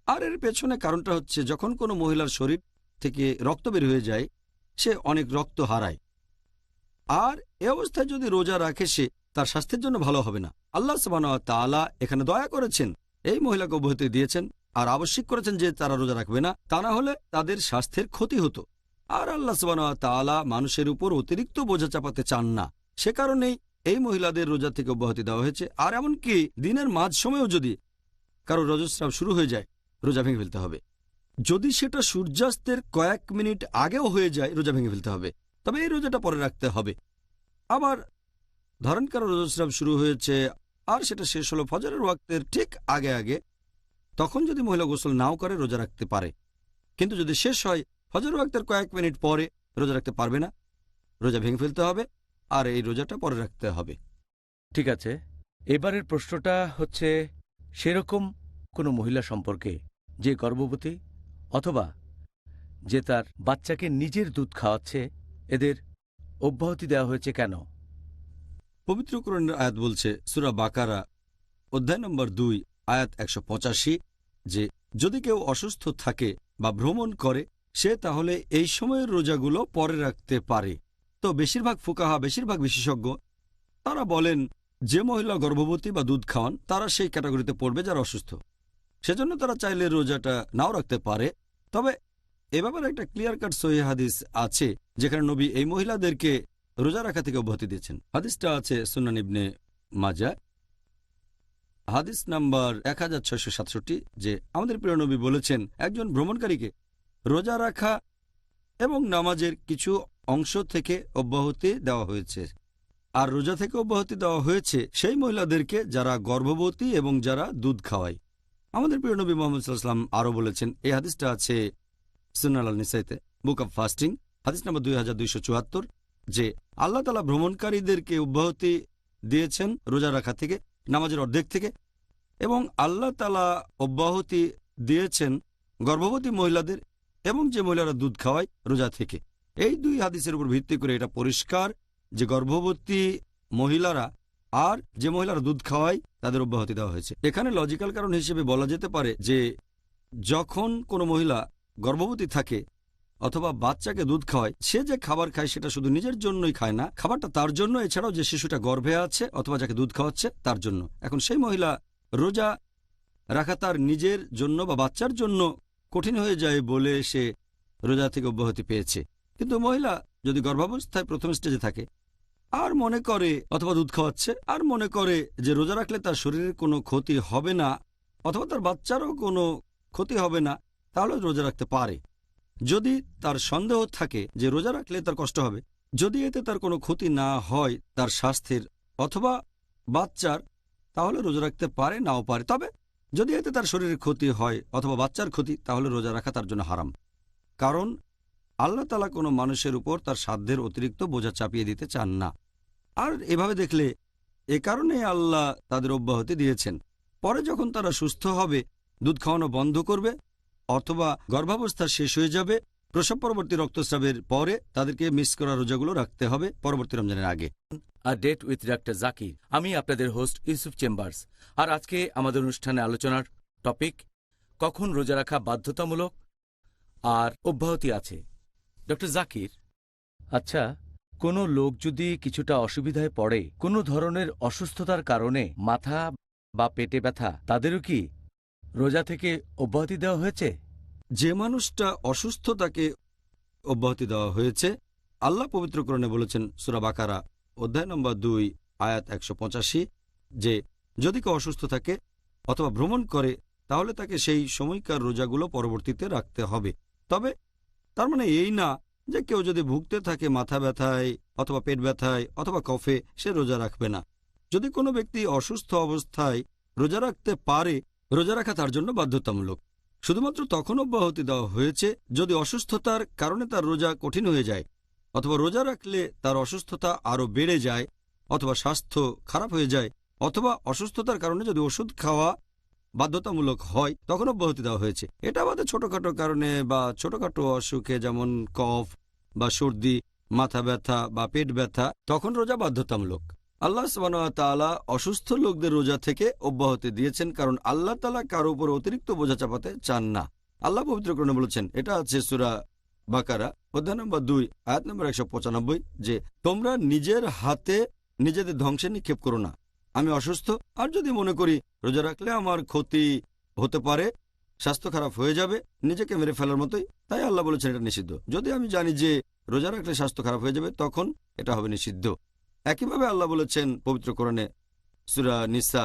আর এর পেছনে কারণটা হচ্ছে, যখন কোনো মহিলার শরীর থেকে রক্ত বের হয়ে যায়, সে অনেক রক্ত হারায়। আর এ অবস্থায় যদি রোজা রাখে সে তার স্বাস্থ্যের জন্য ভালো হবে না। আল্লাহ সুবহানাহু ওয়া তাআলা এখানে দয়া করেছেন, এই মহিলাকে অব্যাহতি দিয়েছেন আর আবশ্যক করেছেন যে তারা রোজা রাখবে না, তা না হলে তাদের স্বাস্থ্যের ক্ষতি হতো। আর আল্লাহ সুবহানাহু ওয়া তাআলা মানুষের উপর অতিরিক্ত বোঝা চাপাতে চান না, সে কারণেই এই মহিলাদের রোজা থেকে অব্যাহতি দেওয়া হয়েছে। আর এমনকি দিনের মাঝ সময়েও যদি কারো রজস্রাব শুরু হয়ে যায়, রোজা ভেঙে ফেলতে হবে। যদি সেটা সূর্যাস্তের কয়েক মিনিট আগেও হয়ে যায়, রোজা ভেঙে ফেলতে হবে, তবে এই রোজাটা পরে রাখতে হবে। আবার ধরেন কারো রজস্রাব শুরু হয়েছে আর সেটা শেষ হলো ফজরের ওয়াক্তের ঠিক আগে আগে, তখন যদি মহিলা গোসল নাও করে রোজা রাখতে পারে। কিন্তু যদি শেষ হয় ফজরের ওয়াক্তের কয়েক মিনিট পরে, রোজা রাখতে পারবে না, রোজা ভেঙে ফেলতে হবে আর এই রোজাটা পরে রাখতে হবে। ঠিক আছে, এবারের প্রশ্নটা হচ্ছে সেরকম কোনো মহিলা সম্পর্কে যে গর্ভবতী অথবা যে তার বাচ্চাকে নিজের দুধ খাওয়াচ্ছে, এদের অব্যাহতি দেওয়া হয়েছে কেন? পবিত্র কোরআনের আয়াত বলছে, সূরা বাকারা অধ্যায় নম্বর 2 আয়াত 185, যে যদি কেউ অসুস্থ থাকে বা ভ্রমণ করে সে তাহলে এই সময়ের রোজাগুলো পরে রাখতে পারে। তো বেশিরভাগ ফুকাহা, বেশিরভাগ বিশেষজ্ঞ তারা বলেন যে মহিলা গর্ভবতী বা দুধ খাওয়ান তারা সেই ক্যাটাগরিতে পড়বে যারা অসুস্থ, সেজন্য তারা চাইলে রোজাটা নাও রাখতে পারে। তবে এ ব্যাপারে একটা ক্লিয়ার কাট সহিহ হাদিস আছে যেখানে নবী এই মহিলাদেরকে রোজা রাখা থেকে অব্যাহতি দিয়েছেন। হাদিসটা আছে সুনান ইবনে মাজাহ, হাদিস নাম্বার 1667, যে আমাদের প্রিয় নবী বলেছেন, একজন ভ্রমণকারীকে রোজা রাখা এবং নামাজের কিছু অংশ থেকে অব্যাহতি দেওয়া হয়েছে। আর রোজা থেকে অব্যাহতি দেওয়া হয়েছে সেই মহিলাদেরকে যারা গর্ভবতী এবং যারা দুধ খাওয়ায়। আমাদের প্রিয় নবী মুহাম্মদ সাল্লাল্লাহু আলাইহি ওয়াসাল্লাম আরও বলেছেন, এই হাদিসটা আছে সুনান আল নিসাইতে, বুক অব ফাস্টিং, হাদিস নম্বর 2274, যে আল্লাহ তাআলা ভ্রমণকারীদেরকে অব্যাহতি দিয়েছেন রোজা রাখা থেকে, নামাজের অর্ধেক থেকে, এবং আল্লাহ তাআলা অব্যাহতি দিয়েছেন গর্ভবতী মহিলাদের এবং যে মহিলারা দুধ খাওয়ায় রোজা থেকে। এই দুই হাদিসের উপর ভিত্তি করে এটা পরিষ্কার যে গর্ভবতী মহিলারা আর যে মহিলারা দুধ খাওয়ায় তাদের অব্যাহতি দেওয়া হয়েছে। এখানে লজিক্যাল কারণ হিসেবে বলা যেতে পারে যে যখন কোনো মহিলা গর্ভবতী থাকে অথবা বাচ্চাকে দুধ খাওয়ায়, সে যে খাবার খায় সেটা শুধু নিজের জন্যই খায় না, খাবারটা তার জন্য, এছাড়াও যে শিশুটা গর্ভে আছে অথবা যাকে দুধ খাওয়াচ্ছে তার জন্য। এখন সেই মহিলা রোজা রাখা তার নিজের জন্য বা বাচ্চার জন্য কঠিন হয়ে যায় বলে সে রোজা থেকে অব্যাহতি পেয়েছে। কিন্তু মহিলা যদি গর্ভাবস্থায় প্রথম স্টেজে থাকে আর মনে করে, অথবা দুধ খাওয়াচ্ছে আর মনে করে যে রোজা রাখলে তার শরীরের কোনো ক্ষতি হবে না অথবা তার বাচ্চারও কোনো ক্ষতি হবে না, তাহলে রোজা রাখতে পারে। যদি তার সন্দেহ থাকে যে রোজা রাখলে তার কষ্ট হবে, যদি এতে তার কোনো ক্ষতি না হয় তার স্বাস্থ্যের অথবা বাচ্চার, তাহলে রোজা রাখতে পারে, নাও পারে। তবে যদি এতে তার শরীরের ক্ষতি হয় অথবা বাচ্চার ক্ষতি, তাহলে রোজা রাখা তার জন্য হারাম। কারণ আল্লাহ তাআলা কোনো মানুষের উপর তার সাধ্যের অতিরিক্ত বোঝা চাপিয়ে দিতে চান না। আর এভাবে দেখলে এ কারণে আল্লাহ তাদের অব্যাহতি দিয়েছেন। পরে যখন তারা সুস্থ হবে, দুধ খাওয়ানো বন্ধ করবে অথবা গর্ভাবস্থা শেষ হয়ে যাবে, প্রসব পরবর্তী রক্তস্রাবের পরে তাদেরকে মিস করা রোজাগুলো রাখতে হবে পরবর্তী রমজানের আগে। A date with doctor Zakir. আমি আপনাদের হোস্ট ইউসুফ চেম্বার্স। আর আজকে আমাদের অনুষ্ঠানে আলোচনার টপিক কখন রোজা রাখা বাধ্যতামূলক আর অব্যাহতি আছে। ডক্টর জাকির, আচ্ছা, কোনো লোক যদি কিছুটা অসুবিধায় পড়ে, কোনো ধরনের অসুস্থতার কারণে মাথা বা পেটে ব্যথা, তাদেরও কি রোজা থেকে অব্যাহতি দেওয়া হয়েছে? যে মানুষটা অসুস্থ তাকে অব্যাহতি দেওয়া হয়েছে। আল্লাহ পবিত্র কোরআনে বলেছেন সূরা বাকারা অধ্যায় নম্বর 2 আয়াত 185 যে যদি কেউ অসুস্থ থাকে অথবা ভ্রমণ করে তাহলে তাকে সেই সময়কার রোজাগুলো পরবর্তীতে রাখতে হবে। তবে তার মানে এই না যে কেউ যদি ভুগতে থাকে মাথা ব্যথায় অথবা পেট ব্যথায় অথবা কফে, সে রোজা রাখবে না। যদি কোনো ব্যক্তি অসুস্থ অবস্থায় রোজা রাখতে পারে, রোজা রাখা তার জন্য বাধ্যতামূলক। শুধুমাত্র তখন অব্যাহতি দেওয়া হয়েছে যদি অসুস্থতার কারণে তার রোজা কঠিন হয়ে যায়, অথবা রোজা রাখলে তার অসুস্থতা আরও বেড়ে যায়, অথবা স্বাস্থ্য খারাপ হয়ে যায়, অথবা অসুস্থতার কারণে যদি ওষুধ খাওয়া বাধ্যতামূলক হয়, তখন অব্যাহতি দেওয়া হয়েছে। এটা আমাদের ছোটখাটো কারণে বা ছোটখাটো অসুখে যেমন কফ বা সর্দি, মাথা ব্যথা বা পেট ব্যথা, তখন রোজা বাধ্যতামূলক। আল্লাহ সুবহানাহু ওয়া তাআলা অসুস্থ লোকদের রোজা থেকে অব্যাহতি দিয়েছেন, কারণ আল্লাহ তাআলা কারো উপর অতিরিক্ত বোঝা চাপাতে চান না। আল্লাহ পবিত্র কোরআনে বলেছেন, এটা আছে সূরা বাকারা অধ্যায় নম্বর 2 আয়াত নম্বর 195 যে তোমরা নিজের হাতে নিজেদের ধ্বংসে নিক্ষেপ করো না। আমি অসুস্থ, আর যদি মনে করি রোজা রাখলে আমার ক্ষতি হতে পারে, স্বাস্থ্য খারাপ হয়ে যাবে, নিজেকে মেরে ফেলার মতোই, তাই আল্লাহ বলেছেন এটা নিষিদ্ধ। যদি আমি জানি যে রোজা রাখলে স্বাস্থ্য খারাপ হয়ে যাবে, তখন এটা হবে নিষিদ্ধ। একইভাবে আল্লাহ বলেছেন পবিত্র কোরআনে সূরা নিসা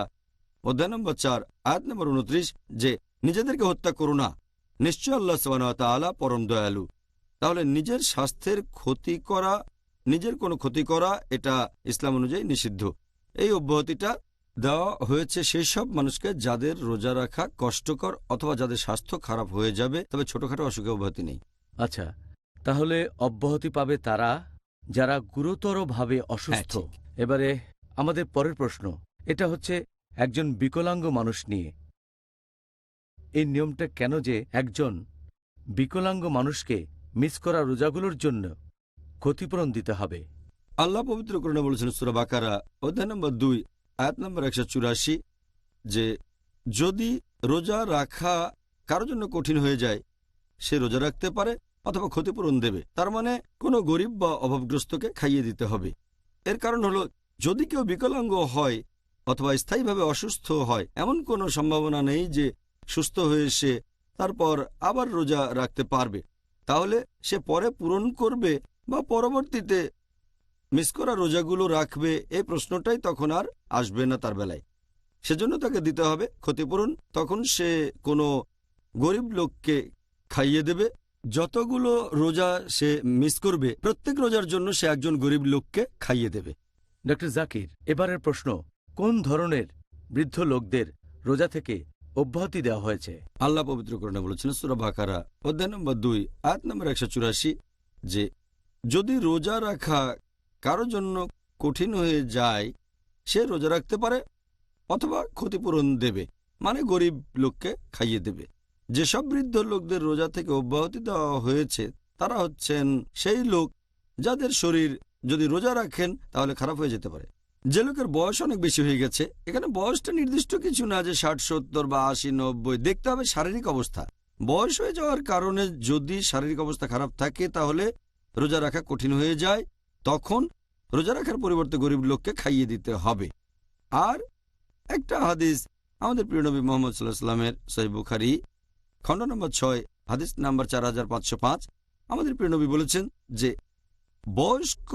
অধ্যায় নম্বর 4 আয়াত নম্বর 29 যে নিজেদেরকে হত্যা করো না, নিশ্চয় আল্লাহ সুবহানাহু ওয়া তাআলা পরম দয়ালু। তাহলে নিজের স্বাস্থ্যের ক্ষতি করা, নিজের কোনো ক্ষতি করা, এটা ইসলাম অনুযায়ী নিষিদ্ধ। এই অব্যাহতিটা দেওয়া হয়েছে সেই সব মানুষকে যাদের রোজা রাখা কষ্টকর অথবা যাদের স্বাস্থ্য খারাপ হয়ে যাবে, তবে ছোটখাটো অসুখে অব্যাহতি নেই। আচ্ছা, তাহলে অব্যাহতি পাবে তারা যারা গুরুতরভাবে অসুস্থ। ঠিক। এবারে আমাদের পরের প্রশ্ন, এটা হচ্ছে একজন বিকলাঙ্গ মানুষ নিয়ে। এই নিয়মটা কেন যে একজন বিকলাঙ্গ মানুষকে মিস করা রোজাগুলোর জন্য ক্ষতিপূরণ দিতে হবে? আল্লাহ পবিত্র কোরআনে বলেছেন সূরা বাকারা অধ্যায় নম্বর 2 আয়াত নম্বর 184 যে যদি রোজা রাখা কারো জন্য কঠিন হয়ে যায়, সে রোজা রাখতে পারে অথবা ক্ষতিপূরণ দেবে। তার মানে কোনো গরিব বা অভাবগ্রস্তকে খাইয়ে দিতে হবে। এর কারণ হলো যদি কেউ বিকলাঙ্গ হয় অথবা স্থায়ীভাবে অসুস্থ হয়, এমন কোনো সম্ভাবনা নেই যে সুস্থ হয়ে সে তারপর আবার রোজা রাখতে পারবে। তাহলে সে পরে পূরণ করবে বা পরবর্তীতে মিস করা রোজাগুলো রাখবে, এই প্রশ্নটাই তখন আর আসবে না তার বেলায়। সেজন্য তাকে দিতে হবে ক্ষতিপূরণ। তখন সে কোনো গরিব লোককে খাইয়ে দেবে। যতগুলো রোজা সে মিস করবে, প্রত্যেক রোজার জন্য সে একজন গরিব লোককে খাইয়ে দেবে। ডক্টর জাকির, এবারের প্রশ্ন, কোন ধরনের বৃদ্ধ লোকদের রোজা থেকে অব্যাহতি দেওয়া হয়েছে? আল্লাহ পবিত্র কোরআনে বলেছেন সূরা বাকারা অধ্যায় নম্বর 2 আয়াত নম্বর 184 যে যদি রোজা রাখা কারো জন্য কঠিন হয়ে যায়, সে রোজা রাখতে পারে অথবা ক্ষতিপূরণ দেবে, মানে গরিব লোককে খাইয়ে দেবে। যেসব বৃদ্ধ লোকদের রোজা থেকে অব্যাহতি দেওয়া হয়েছে তারা হচ্ছেন সেই লোক যাদের শরীর যদি রোজা রাখেন তাহলে খারাপ হয়ে যেতে পারে। যে লোকের বয়স অনেক বেশি হয়ে গেছে, এখানে বয়সটা নির্দিষ্ট কিছু না যে 60, 70 বা 80, 90, দেখতে হবে শারীরিক অবস্থা। বয়স হয়ে যাওয়ার কারণে যদি শারীরিক অবস্থা খারাপ থাকে তাহলে রোজা রাখা কঠিন হয়ে যায়, তখন রোজা রাখার পরিবর্তে গরিব লোককে খাইয়ে দিতে হবে। আর একটা হাদিস আমাদের প্রিয় নবী মুহাম্মদ সাল্লাল্লাহু আলাইহি ওয়াসাল্লামের সহিহ বুখারী খণ্ড নম্বর 6 হাদিস নাম্বার 4505 আমাদের প্রিয় নবী বলেছেন যে বয়স্ক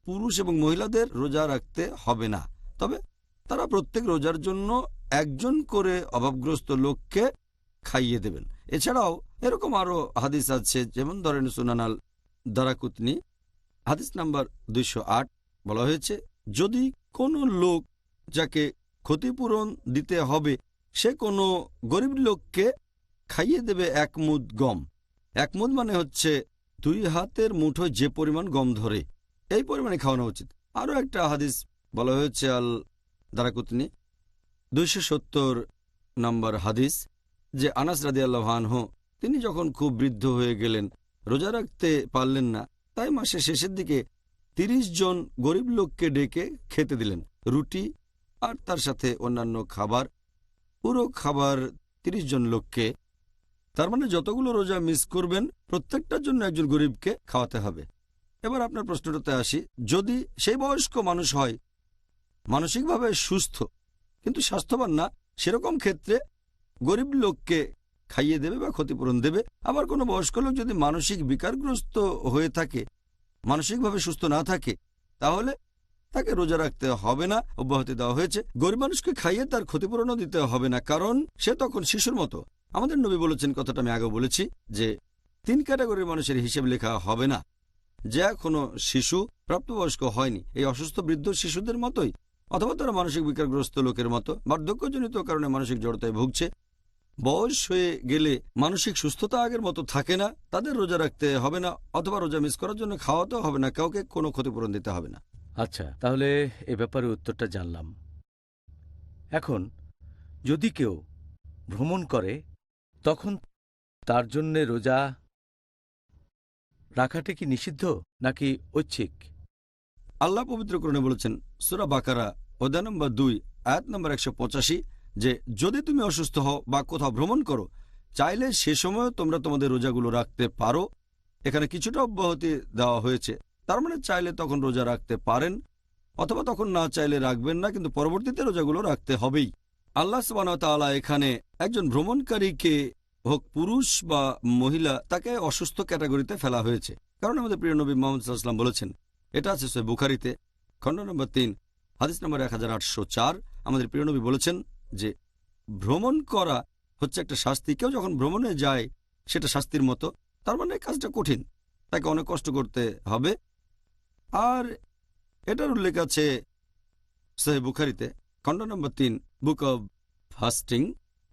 পুরুষ এবং মহিলাদের রোজা রাখতে হবে না, তবে তারা প্রত্যেক রোজার জন্য একজন করে অভাবগ্রস্ত লোককে খাইয়ে দেবেন। এছাড়াও এরকম আরও হাদিস আছে, যেমন ধরেন সুনান আল দারাকুতনি হাদিস নাম্বার 208 বলা হয়েছে যদি কোনো লোক যাকে ক্ষতিপূরণ দিতে হবে সে কোনো গরিব লোককে খাইয়ে দেবে 1 মুদ গম। 1 মুদ মানে হচ্ছে 2 হাতের মুঠোয় যে পরিমাণ গম ধরে এই পরিমাণে খাওয়ানো উচিত। আরও একটা হাদিস বলা হয়েছে আল দারাকুতনি 270 নম্বর হাদিস, যে আনাস রাদিয়াল্লাহু আনহু তিনি যখন খুব বৃদ্ধ হয়ে গেলেন, রোজা রাখতে পারলেন না, তাই মাসের শেষের দিকে 30 জন গরিব লোককে ডেকে খেতে দিলেন, রুটি আর তার সাথে অন্যান্য খাবার, পুরো খাবার 30 জন লোককে। তার মানে যতগুলো রোজা মিস করবেন প্রত্যেকটার জন্য একজন গরিবকে খাওয়াতে হবে। এবার আপনার প্রশ্নটাতে আসি, যদি সেই বয়স্ক মানুষ হয়, মানসিকভাবে সুস্থ কিন্তু স্বাস্থ্যবান না, সেরকম ক্ষেত্রে গরিব লোককে খাইয়ে দেবে বা ক্ষতিপূরণ দেবে। আবার কোনো বয়স্ক লোক যদি মানসিক বিকারগ্রস্ত হয়ে থাকে, মানসিকভাবে সুস্থ না থাকে, তাহলে তাকে রোজা রাখতে হবে না, অব্যাহতি দেওয়া হয়েছে। গরিব মানুষকে খাইয়ে তার ক্ষতিপূরণও দিতে হবে না, কারণ সে তখন শিশুর মতো। আমাদের নবী বলেছেন, কথাটা আমি আগেও বলেছি, যে 3 ক্যাটাগরির মানুষের হিসেব লেখা হবে না। যে এখনো শিশু, প্রাপ্তবয়স্ক হয়নি, এই অসুস্থ বৃদ্ধ শিশুদের মতোই, অথবা তারা মানসিক বিকারগ্রস্ত লোকের মতো, বার্ধক্যজনিত কারণে মানসিক জড়তায় ভুগছে, বয়স হয়ে গেলে মানসিক সুস্থতা আগের মতো থাকে না, তাদের রোজা রাখতে হবে না, অথবা রোজা মিস করার জন্য খাওয়াতেও হবে না, কাউকে কোনো ক্ষতিপূরণ দিতে হবে না। আচ্ছা, তাহলে এ ব্যাপারে উত্তরটা জানলাম। এখন যদি কেউ ভ্রমণ করে, তখন তার জন্যে রোজা রাখাটা কি নিষিদ্ধ নাকি ঐচ্ছিক? আল্লাহ পবিত্রকরণে বলেছেন সূরা বাকারা অধ্যায় নম্বর 2 আয়াত নম্বর 185, যে যদি তুমি অসুস্থ হও বা কোথাও ভ্রমণ করো, চাইলে সে সময়ও তোমরা তোমাদের রোজাগুলো রাখতে পারো। এখানে কিছুটা অব্যাহতি দেওয়া হয়েছে, তার মানে চাইলে তখন রোজা রাখতে পারেন, অথবা তখন না চাইলে রাখবেন না, কিন্তু পরবর্তীতে রোজাগুলো রাখতে হবেই। আল্লাহ সুবহানাহু ওয়া তাআলা এখানে একজন ভ্রমণকারীকে, হোক পুরুষ বা মহিলা, তাকে অসুস্থ ক্যাটাগরিতে ফেলা হয়েছে, কারণ আমাদের প্রিয় নবী মুহাম্মদ সাল্লাল্লাহু আলাইহি ওয়াসাল্লাম বলেছেন, এটা আছে সহিহ বুখারীতে খণ্ড নম্বর 3 হাদিস নম্বর 1804, আমাদের প্রিয় নবী বলেছেন যে ভ্রমণ করা হচ্ছে একটা শাস্তি। কেউ যখন ভ্রমণে যায় সেটা শাস্তির মতো, তার মানে কাজটা কঠিন, তাকে অনেক কষ্ট করতে হবে। আর এটার উল্লেখ আছে সহিহ বুখারীতে খণ্ড নম্বর 3 বুক অব ফাস্টিং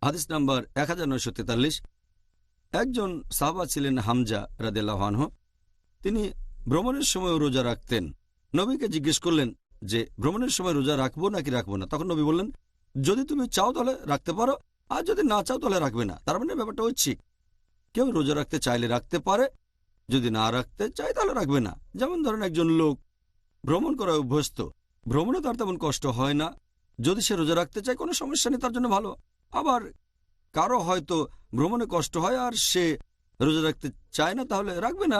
হাদিস নাম্বার 1943। একজন সাহাবা ছিলেন হামজা রাদিয়াল্লাহু আনহু, তিনি ভ্রমণের সময় রোজা রাখতেন। নবীকে জিজ্ঞেস করলেন যে ভ্রমণের সময় রোজা রাখবো নাকি রাখবো না। তখন নবী বললেন, যদি তুমি চাও তাহলে রাখতে পারো, আর যদি না চাও তাহলে রাখবে না। তার মানে ব্যাপারটা হচ্ছে, কেউ রোজা রাখতে চাইলে রাখতে পারে, যদি না রাখতে চায় তাহলে রাখবে না। যেমন ধরেন একজন লোক ভ্রমণ করা অভ্যস্ত, ভ্রমণে তার তেমন কষ্ট হয় না, যদি সে রোজা রাখতে চায় কোনো সমস্যা নেই, তার জন্য ভালো। আবার কারো হয়তো ভ্রমণে কষ্ট হয় আর সে রোজা রাখতে চায় না, তাহলে রাখবে না।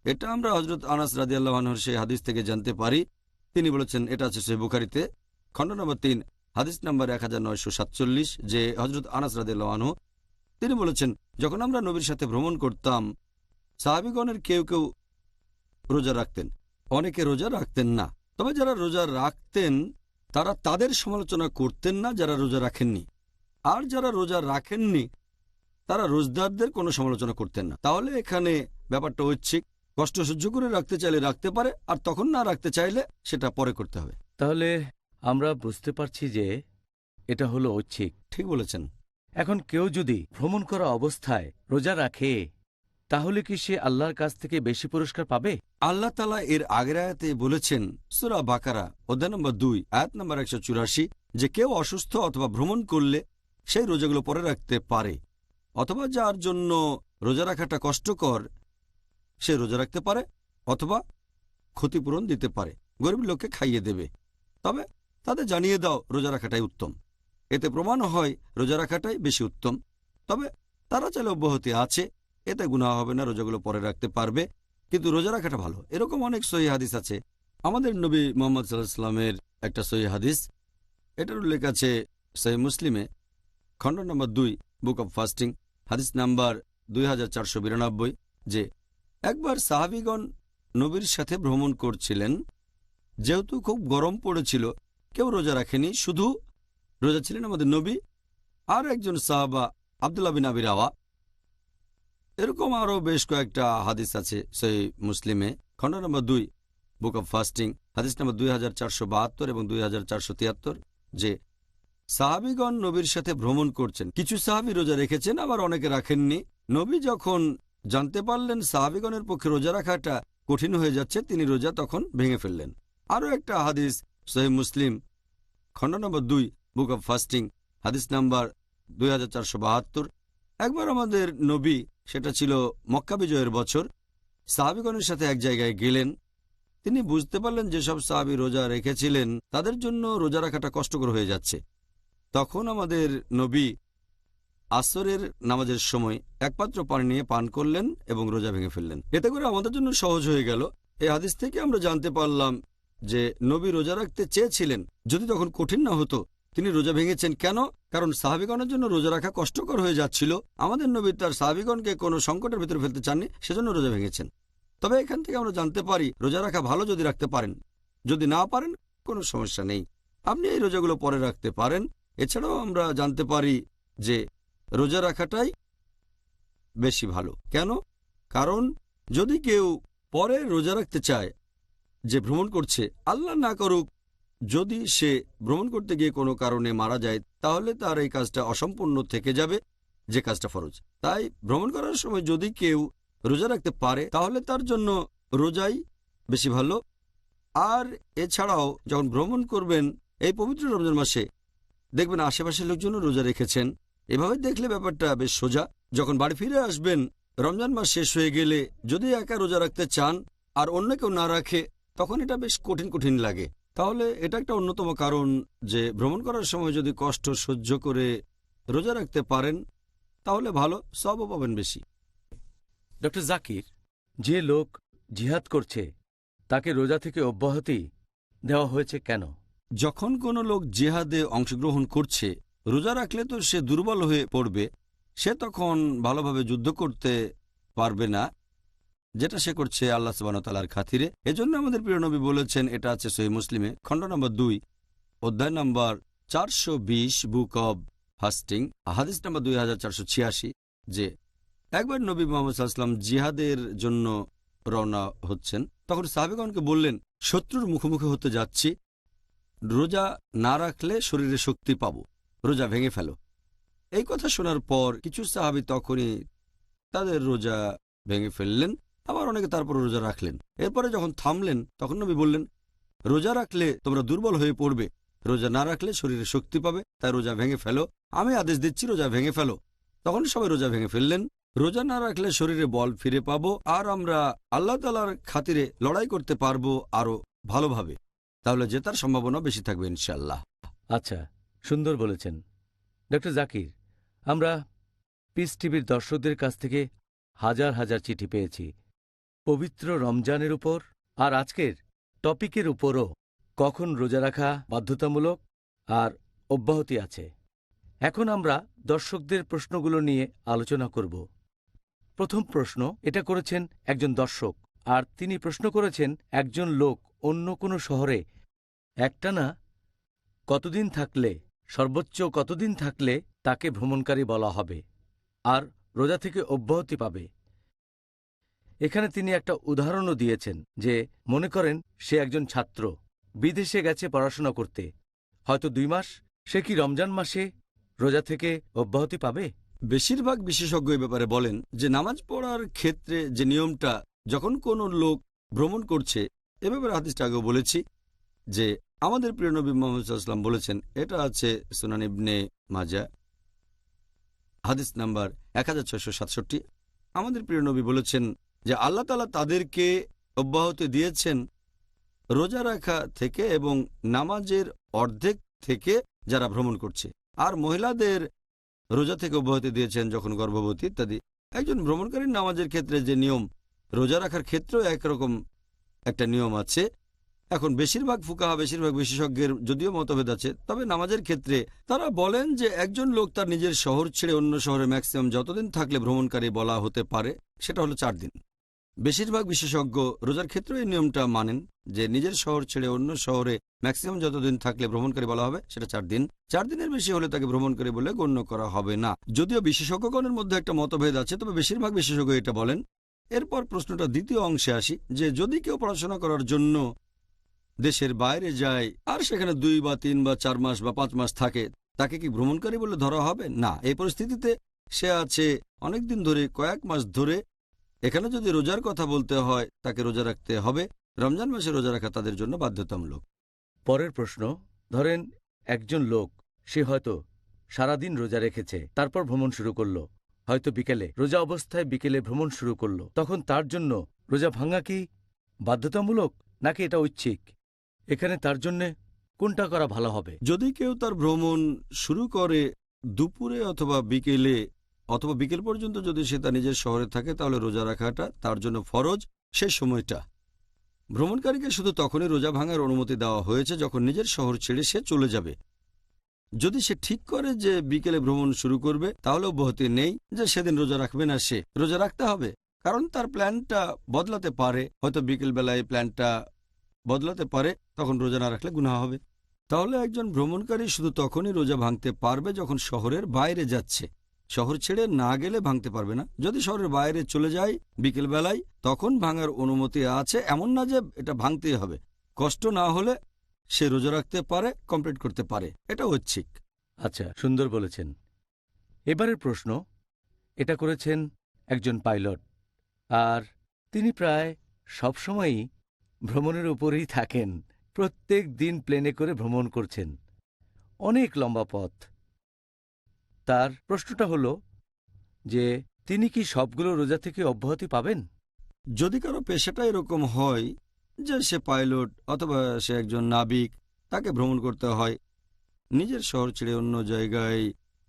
এটা আমরা হযরত আনাস রাদিয়াল্লাহু আনহুর সেই হাদিস থেকে জানতে পারি। তিনি বলেছেন, এটা আছে সহিহ বুখারীতে খণ্ড নম্বর 3 হাদিস নম্বর 1947, যে হযরত আনাস রাদিয়াল্লাহু আনহু তিনি বলেছেন, যখন আমরা নবীর সাথে ভ্রমণ করতাম, সাহাবীগণের কেউ কেউ রোজা রাখতেন, অনেকে রোজা রাখতেন না। তবে যারা রোজা রাখতেন তারা তাদের সমালোচনা করতেন না যারা রোজা রাখেননি, আর যারা রোজা রাখেননি তারা রোজদারদের কোনো সমালোচনা করতেন না। তাহলে এখানে ব্যাপারটা ঐচ্ছিক, কষ্ট সহ্য করে রাখতে চাইলে রাখতে পারে, আর তখন না রাখতে চাইলে সেটা পরে করতে হবে। তাহলে আমরা বুঝতে পারছি যে এটা হলো ঐচ্ছিক। ঠিক বলেছেন। এখন কেউ যদি ভ্রমণ করা অবস্থায় রোজা রাখে, তাহলে কি সে আল্লাহর কাছ থেকে বেশি পুরস্কার পাবে? আল্লাহ তাআলা এর আগের আয়াতে বলেছেন সূরা বাকারা অধ্যায় নম্বর 2 আয়াত নম্বর 184, যে কেউ অসুস্থ অথবা ভ্রমণ করলে সেই রোজাগুলো পরে রাখতে পারে, অথবা যার জন্য রোজা রাখাটা কষ্টকর সে রোজা রাখতে পারে, অথবা ক্ষতিপূরণ দিতে পারে, গরিব লোককে খাইয়ে দেবে। তবে তাদের জানিয়ে দাও রোজা রাখাটাই উত্তম। এতে প্রমাণ হয় রোজা রাখাটাই বেশি উত্তম। তবে তারা চাইলে অব্যাহতি আছে, এতে গুনাহ হবে না, রোজাগুলো পরে রাখতে পারবে, কিন্তু রোজা রাখাটা ভালো। এরকম অনেক সহিহ হাদিস আছে। আমাদের নবী মুহাম্মদ সাল্লাল্লাহু আলাইহি ওয়াসাল্লামের একটা সহিহ হাদিস, এটার উল্লেখ আছে সহিহ মুসলিমে খণ্ড নম্বর 2 বুক অব ফাস্টিং হাদিস নাম্বার 2492, যে একবার সাহাবীগণ নবীর সাথে ভ্রমণ করছিলেন। যেহেতু খুব গরম পড়েছিল, কেউ রোজা রাখেনি, শুধু রোজা ছিলেন আমাদের নবী আর একজন সাহাবা আব্দুল্লাহ বিন আবি রাওয়া। এরকম আরও বেশ কয়েকটা হাদিস আছে সহিহ মুসলিমে খণ্ড নম্বর 2 বুক অব ফাস্টিং হাদিস নম্বর 2472 এবং 2473, যে সাহাবীগণ নবীর সাথে ভ্রমণ করছেন। কিছু সাহাবী রোজা রেখেছেন, আবার অনেকে রাখেননি। নবী যখন জানতে পারলেন সাহাবিগণের পক্ষে রোজা রাখাটা কঠিন হয়ে যাচ্ছে, তিনি রোজা তখন ভেঙে ফেললেন। আরও একটা হাদিস সহিহ মুসলিম খণ্ড নম্বর 2 বুক অব ফাস্টিং হাদিস নাম্বার 2472। একবার আমাদের নবী, সেটা ছিল মক্কা বিজয়ের বছর, সাহাবিগণের সাথে এক জায়গায় গেলেন। তিনি বুঝতে পারলেন যেসব সাহাবী রোজা রেখেছিলেন তাদের জন্য রোজা রাখাটা কষ্টকর হয়ে যাচ্ছে। তখন আমাদের নবী আসরের নামাজের সময় এক পাত্র পানি নিয়ে পান করলেন এবং রোজা ভেঙে ফেললেন। এতে করে আমাদের জন্য সহজ হয়ে গেল। এই হাদিস থেকে আমরা জানতে পারলাম যে নবী রোজা রাখতে চেয়েছিলেন, যদি তখন কঠিন না হতো তিনি রোজা ভেঙেছেন। কেন? কারণ সাহাবিগণের জন্য রোজা রাখা কষ্টকর হয়ে যাচ্ছিল। আমাদের নবী তার সাহাবিগণকে কোনো সংকটের ভিতরে ফেলতে চাননি, সেজন্য রোজা ভেঙেছেন। তবে এখান থেকে আমরা জানতে পারি রোজা রাখা ভালো যদি রাখতে পারেন, যদি না পারেন কোনো সমস্যা নেই, আপনি এই রোজাগুলো পরে রাখতে পারেন। এছাড়াও আমরা জানতে পারি যে রোজা রাখাটাই বেশি ভালো। কেন? কারণ যদি কেউ পরে রোজা রাখতে চায়, যে ভ্রমণ করছে, আল্লাহ না করুক যদি সে ভ্রমণ করতে গিয়ে কোনো কারণে মারা যায়, তাহলে তার এই কাজটা অসম্পূর্ণ থেকে যাবে, যে কাজটা ফরজ। তাই ভ্রমণ করার সময় যদি কেউ রোজা রাখতে পারে তাহলে তার জন্য রোজাই বেশি ভালো। আর এছাড়াও যখন ভ্রমণ করবেন এই পবিত্র রমজান মাসে, দেখবেন আশেপাশের লোকজনও রোজা রেখেছেন। এভাবে দেখলে ব্যাপারটা বেশ সোজা। যখন বাড়ি ফিরে আসবেন রমজান মাস শেষ হয়ে গেলে, যদি একা রোজা রাখতে চান আর অন্য কেউ না রাখে, তখন এটা বেশ কঠিন কঠিন লাগে। তাহলে এটা একটা অন্যতম কারণ যে ভ্রমণ করার সময় যদি কষ্ট সহ্য করে রোজা রাখতে পারেন তাহলে ভালো, সবও পাবেন বেশি। ডক্টর জাকির, যে লোক জিহাদ করছে তাকে রোজা থেকে অব্যাহতি দেওয়া হয়েছে কেন? যখন কোনো লোক জিহাদে অংশগ্রহণ করছে, রোজা রাখলে তো সে দুর্বল হয়ে পড়বে, সে তখন ভালোভাবে যুদ্ধ করতে পারবে না, যেটা সে করছে আল্লাহ সুবহানাহু ওয়া তাআলার খাতিরে। এজন্য আমাদের প্রিয় নবী বলেছেন, এটা আছে সহিহ মুসলিমে খণ্ড নম্বর 2 অধ্যায় নম্বর 420 বুক অব ফাস্টিং হাদিস নম্বর 2486, যে একবার নবী মুহাম্মদ সাল্লাল্লাহু আলাইহি ওয়াসাল্লাম জিহাদের জন্য রওনা হচ্ছেন। তখন সাহাবীগণকে বললেন, শত্রুর মুখোমুখি হতে যাচ্ছি, রোজা না রাখলে শরীরে শক্তি পাবো, রোজা ভেঙে ফেলো। এই কথা শোনার পর কিছু সাহাবী তখনই তাদের রোজা ভেঙে ফেললেন, আবার অনেকে তারপর রোজা রাখলেন। এরপরে যখন থামলেন তখন নবী বললেন, রোজা রাখলে তোমরা দুর্বল হয়ে পড়বে, রোজা না রাখলে শরীরে শক্তি পাবে, তাই রোজা ভেঙে ফেলো, আমি আদেশ দিচ্ছি রোজা ভেঙে ফেলো। তখন সবাই রোজা ভেঙে ফেললেন। রোজা না রাখলে শরীরে বল ফিরে পাবো আর আমরা আল্লাহ তাআলার খাতিরে লড়াই করতে পারবো আরো ভালোভাবে, তাহলে জেতার সম্ভাবনা বেশি থাকবে ইনশাআল্লাহ। আচ্ছা, সুন্দর বলেছেন ডক্টর জাকির। আমরা পিস টিভির দর্শকদের কাছ থেকে হাজার হাজার চিঠি পেয়েছি পবিত্র রমজানের উপর আর আজকের টপিকের উপরও, কখন রোজা রাখা বাধ্যতামূলক আর অব্যাহতি আছে। এখন আমরা দর্শকদের প্রশ্নগুলো নিয়ে আলোচনা করব। প্রথম প্রশ্ন এটা করেছেন একজন দর্শক, আর তিনি প্রশ্ন করেছেন একজন লোক অন্য কোনো শহরে একটানা কতদিন থাকলে, সর্বোচ্চ কতদিন থাকলে তাকে ভ্রমণকারী বলা হবে আর রোজা থেকে অব্যাহতি পাবে। এখানে তিনি একটা উদাহরণও দিয়েছেন যে মনে করেন সে একজন ছাত্র, বিদেশে গেছে পড়াশোনা করতে, হয়তো 2 মাস, সে কি রমজান মাসে রোজা থেকে অব্যাহতি পাবে? বেশিরভাগ বিশেষজ্ঞ এ ব্যাপারে বলেন যে নামাজ পড়ার ক্ষেত্রে যে নিয়মটা, যখন কোনো লোক ভ্রমণ করছে, এ ব্যাপারে হাদিসটা আগেও বলেছি যে আমাদের প্রিয় নবী মুহাম্মদ সাল্লাল্লাহু আলাইহি ওয়াসাল্লাম বলেছেন, এটা আছে সুনান ইবনে মাজাহ হাদিস নাম্বার 1667। আমাদের প্রিয় নবী বলেছেন যে আল্লাহ তাআলা তাদেরকে অব্যাহতি দিয়েছেন রোজা রাখা থেকে এবং নামাজের অর্ধেক থেকে যারা ভ্রমণ করছে, আর মহিলাদের রোজা থেকে অব্যাহতি দিয়েছেন যখন গর্ভবতী ইত্যাদি। একজন ভ্রমণকারীর নামাজের ক্ষেত্রে যে নিয়ম, রোজা রাখার ক্ষেত্রেও একরকম একটা নিয়ম আছে। এখন বেশিরভাগ ফুকাহা, বেশিরভাগ বিশেষজ্ঞের যদিও মতভেদ আছে, তবে নামাজের ক্ষেত্রে তারা বলেন যে একজন লোক তার নিজের শহর ছেড়ে অন্য শহরে ম্যাক্সিমাম যতদিন থাকলে ভ্রমণকারী বলা হতে পারে সেটা হলো 4 দিন। বেশিরভাগ বিশেষজ্ঞ রোজার ক্ষেত্রে এই নিয়মটা মানেন যে নিজের শহর ছেড়ে অন্য শহরে ম্যাক্সিমাম যতদিন থাকলে ভ্রমণকারী বলা হবে সেটা 4 দিন। 4 দিনের বেশি হলে তাকে ভ্রমণকারী বলে গণ্য করা হবে না। যদিও বিশেষজ্ঞগণের মধ্যে একটা মতভেদ আছে, তবে বেশিরভাগ বিশেষজ্ঞ এটা বলেন। এরপর প্রশ্নটা দ্বিতীয় অংশে আসি, যে যদি কেউ পড়াশোনা করার জন্য দেশের বাইরে যায় আর সেখানে 2 বা 3 বা 4 মাস বা 5 মাস থাকে, তাকে কি ভ্রমণকারী বলে ধরা হবে? না। এই পরিস্থিতিতে সে আছে অনেকদিন ধরে, কয়েক মাস ধরে এখানে যদি রোজার কথা বলতে হয় তাকে রোজা রাখতে হবে। রমজান মাসে রোজা রাখা তাদের জন্য বাধ্যতামূলক। পরের প্রশ্ন, ধরেন একজন লোক, সে হয়তো সারাদিন রোজা রেখেছে, তারপর ভ্রমণ শুরু করলো, হয়তো বিকেলে, রোজা অবস্থায় বিকেলে ভ্রমণ শুরু করলো, তখন তার জন্য রোজা ভাঙা কি বাধ্যতামূলক নাকি এটা ঐচ্ছিক? এখানে তার জন্যে কোনটা করা ভালো হবে? যদি কেউ তার ভ্রমণ শুরু করে দুপুরে অথবা বিকেলে অথবা বিকেল পর্যন্ত যদি সে তার নিজের শহরে থাকে, তাহলে রোজা রাখাটা তার জন্য ফরজ। সেই সময়টা ভ্রমণকারীকে শুধু তখনই রোজা ভাঙার অনুমতি দেওয়া হয়েছে যখন নিজের শহর ছেড়ে সে চলে যাবে। যদি সে ঠিক করে যে বিকেলে ভ্রমণ শুরু করবে, তাহলে অব্যাহতি নেই যে সেদিন রোজা রাখবে না, সে রোজা রাখতে হবে। কারণ তার প্ল্যানটা বদলাতে পারে, হয়তো বিকেল বেলায় প্ল্যানটা বদলাতে পারে, তখন রোজা না রাখলে গুনাহ হবে। তাহলে একজন ভ্রমণকারী শুধু তখনই রোজা ভাঙতে পারবে যখন শহরের বাইরে যাচ্ছে। শহর ছেড়ে না গেলে ভাঙতে পারবে না। যদি শহরের বাইরে চলে যায় বিকেল বেলায়, তখন ভাঙার অনুমতি আছে। এমন না যে এটা ভাঙতেই হবে। কষ্ট না হলে সে রোজা রাখতে পারে, কমপ্লিট করতে পারে। এটা ঐচ্ছিক। আচ্ছা, সুন্দর বলেছেন। এবারের প্রশ্ন, এটা করেছেন একজন পাইলট, আর তিনি প্রায় সবসময়ই ভ্রমণের উপরেই থাকেন। প্রত্যেক দিন প্লেনে করে ভ্রমণ করছেন, অনেক লম্বা পথ। তার প্রশ্নটা হলো যে তিনি কি সবগুলো রোজা থেকে অব্যাহতি পাবেন? যদি কারো পেশাটা এরকম হয় যে সে পাইলট অথবা সে একজন নাবিক, তাকে ভ্রমণ করতে হয়, নিজের শহর ছেড়ে অন্য জায়গায়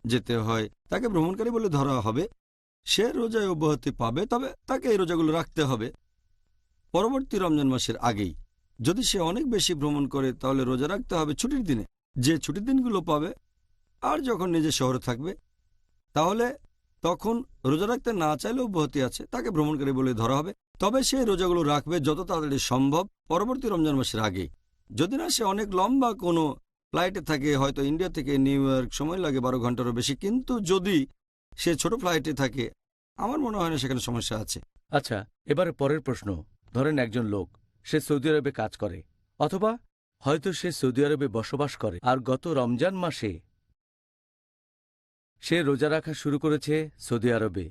যেতে হয়, তাকে ভ্রমণকারী বলে ধরা হবে। সে রোজায় অব্যাহতি পাবে, তবে তাকে এই রোজাগুলো রাখতে হবে পরবর্তী রমজান মাসের আগেই। যদি সে অনেক বেশি ভ্রমণ করে, তাহলে রোজা রাখতে হবে ছুটির দিনে, যে ছুটির দিনগুলো পাবে। আর যখন নিজের শহরে থাকবে, তাহলে তখন রোজা রাখতে না চাইলেও অব্যাহতি আছে, তাকে ভ্রমণকারী বলে ধরা হবে। তবে সে রোজাগুলো রাখবে যত তাড়াতাড়ি সম্ভব পরবর্তী রমজান মাসের আগে। যদি না সে অনেক লম্বা কোনো ফ্লাইটে থাকে, হয়তো ইন্ডিয়া থেকে নিউ ইয়র্ক সময় লাগে 12 ঘন্টারও বেশি, কিন্তু যদি সে ছোট ফ্লাইটে থাকে, আমার মনে হয় না সেখানে সমস্যা আছে। আচ্ছা, এবারে পরের প্রশ্ন, ধরেন একজন লোক, সে সৌদি আরবে কাজ করে, অথবা হয়তো সে সৌদি আরবে বসবাস করে, আর গত রমজান মাসে সে রোজা রাখা শুরু করেছে সৌদি আরবে।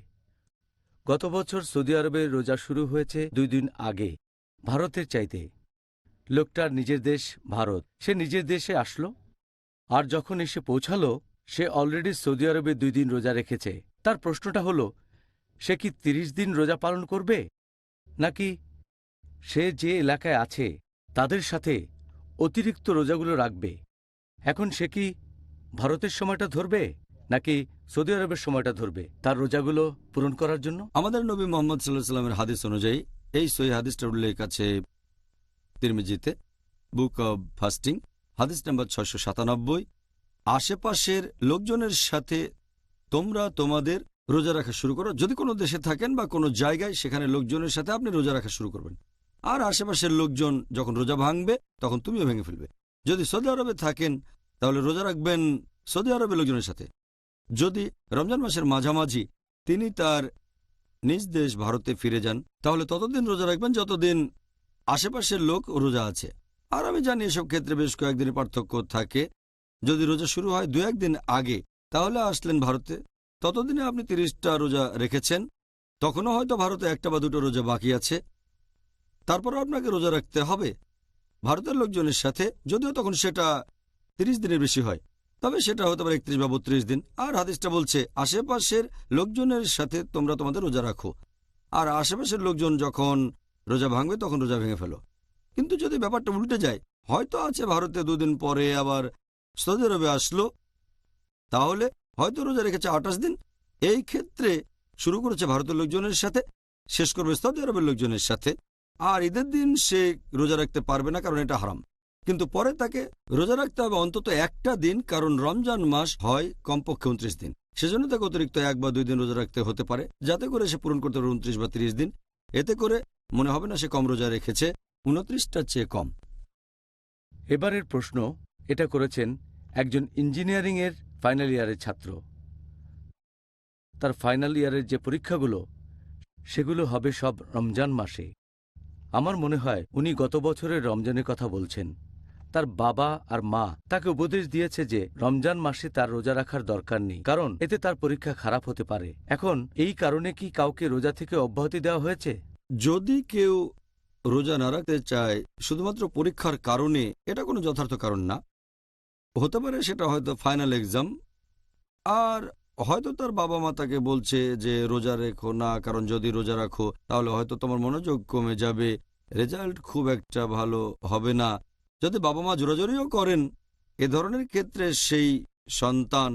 গত বছর সৌদি আরবে রোজা শুরু হয়েছে 2 দিন আগে, ভারতের চাইতে। লোকটার নিজের দেশ ভারত, সে নিজের দেশে আসলো, আর যখন এসে পৌঁছালো সে অলরেডি সৌদি আরবে 2 দিন রোজা রেখেছে। তার প্রশ্নটা হলো, সে কি 30 দিন রোজা পালন করবে, নাকি সে যে এলাকায় আছে তাদের সাথে অতিরিক্ত রোজাগুলো রাখবে? এখন সে কি ভারতের সময়টা ধরবে নাকি সৌদি আরবের সময়টা ধরবে তার রোজাগুলো পূরণ করার জন্য? আমাদের নবী মোহাম্মদ সাল্লাল্লাহু আলাইহি ওয়াসাল্লামের হাদিস অনুযায়ী, এই সহিহ হাদিসটার উল্লেখ আছে তিরমিজিতে, বুক অব ফাস্টিং, হাদিস নাম্বার 697। আশেপাশের লোকজনের সাথে তোমরা তোমাদের রোজা রাখা শুরু করো। যদি কোনো দেশে থাকেন বা কোনো জায়গায়, সেখানে লোকজনের সাথে আপনি রোজা রাখা শুরু করবেন। আর আশেপাশের লোকজন যখন রোজা ভাঙবে, তখন তুমিও ভেঙে ফেলবে। যদি সৌদি আরবে থাকেন, তাহলে রোজা রাখবেন সৌদি আরবের লোকজনের সাথে। যদি রমজান মাসের মাঝামাঝি তিনি তার নিজ দেশ ভারতে ফিরে যান, তাহলে ততদিন রোজা রাখবেন যতদিন আশেপাশের লোক রোজা আছে। আর আমি জানি এসব ক্ষেত্রে বেশ কয়েকদিনের পার্থক্য থাকে। যদি রোজা শুরু হয় 2-1 দিন আগে, তাহলে আসলেন ভারতে, ততদিনে আপনি 30টা রোজা রেখেছেন, তখনও হয়তো ভারতে 1টা বা 2টো রোজা বাকি আছে। তারপর আপনাকে রোজা রাখতে হবে ভারতের লোকজনের সাথে, যদিও তখন সেটা 30 দিনের বেশি হয়, তবে সেটা হতে পারে 31 বা 32 দিন। আর হাদিসটা বলছে আশেপাশের লোকজনের সাথে তোমরা তোমাদের রোজা রাখো, আর আশেপাশের লোকজন যখন রোজা ভাঙবে তখন রোজা ভেঙে ফেলো। কিন্তু যদি ব্যাপারটা উল্টে যায়, হয়তো আছে ভারতে 2 দিন পরে আবার সৌদি আরবে আসলো, তাহলে হয়তো রোজা রেখেছে 28 দিন, এই ক্ষেত্রে শুরু করেছে ভারতের লোকজনের সাথে, শেষ করবে সৌদি আরবের লোকজনের সাথে। আর ঈদের দিন সে রোজা রাখতে পারবে না, কারণ এটা হারাম। কিন্তু পরে তাকে রোজা রাখতে হবে অন্তত 1টা দিন, কারণ রমজান মাস হয় কমপক্ষে 29 দিন। সেজন্য তাকে অতিরিক্ত 1 বা 2 দিন রোজা রাখতে হতে পারে, যাতে করে সে পূরণ করতে পারে 29 বা 30 দিন। এতে করে মনে হবে না সে কম রোজা রেখেছে, 29টার চেয়ে কম। এবারের প্রশ্ন, এটা করেছেন একজন ইঞ্জিনিয়ারিংয়ের ফাইনাল ইয়ারের ছাত্র। তার ফাইনাল ইয়ারের যে পরীক্ষাগুলো, সেগুলো হবে সব রমজান মাসে। আমার মনে হয় উনি গত বছরের রমজানের কথা বলছেন। তার বাবা আর মা তাকে উপদেশ দিয়েছে যে রমজান মাসে তার রোজা রাখার দরকার নেই, কারণ এতে তার পরীক্ষা খারাপ হতে পারে। এখন এই কারণে কি কাউকে রোজা থেকে অব্যাহতি দেওয়া হয়েছে? যদি কেউ রোজা না রাখতে চায় শুধুমাত্র পরীক্ষার কারণে, এটা কোনো যথার্থ কারণ না। হতে পারে সেটা হয়তো ফাইনাল এক্সাম, আর হয়তো তার বাবা মা তাকে বলছে যে রোজা রেখো না, কারণ যদি রোজা রাখো তাহলে হয়তো তোমার মনোযোগ কমে যাবে, রেজাল্ট খুব একটা ভালো হবে না। যদি বাবা মা জোরাজোরিও করেন, এ ধরনের ক্ষেত্রে সেই সন্তান,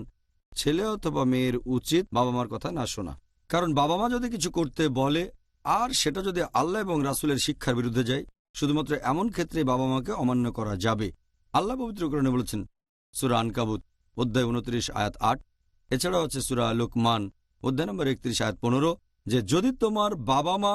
ছেলে অথবা মেয়ের উচিত বাবা মার কথা না শোনা। কারণ বাবা মা যদি কিছু করতে বলে আর সেটা যদি আল্লাহ এবং রাসূলের শিক্ষার বিরুদ্ধে যায়, শুধুমাত্র এমন ক্ষেত্রে বাবা মাকে অমান্য করা যাবে। আল্লাহ পবিত্র কোরআনে বলেছেন সূরা আনকাবুত অধ্যায় 29 আয়াত 8, এছাড়াও আছে সূরা লুকমান অধ্যায় নম্বর 31 আয়াত 15, যে যদি তোমার বাবা মা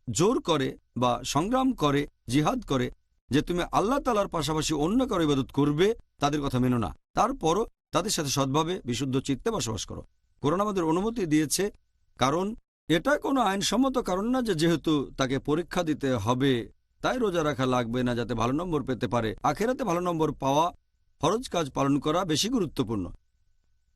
জোর করে বা সংগ্রাম করে, জিহাদ করে যে তুমি আল্লাহ তাআলার পাশাপাশি অন্য কারো ইবাদত করবে, তাদের কথা মেনো না, তারপরও তাদের সাথে সৎভাবে বিশুদ্ধ চিত্তে বসবাস করো। কোরআন আমাদের অনুমতি দিয়েছে, কারণ এটা কোনো আইনসম্মত কারণ না যে যেহেতু তাকে পরীক্ষা দিতে হবে তাই রোজা রাখা লাগবে না যাতে ভালো নম্বর পেতে পারে। আখেরাতে ভালো নম্বর পাওয়া, ফরজ কাজ পালন করা বেশি গুরুত্বপূর্ণ।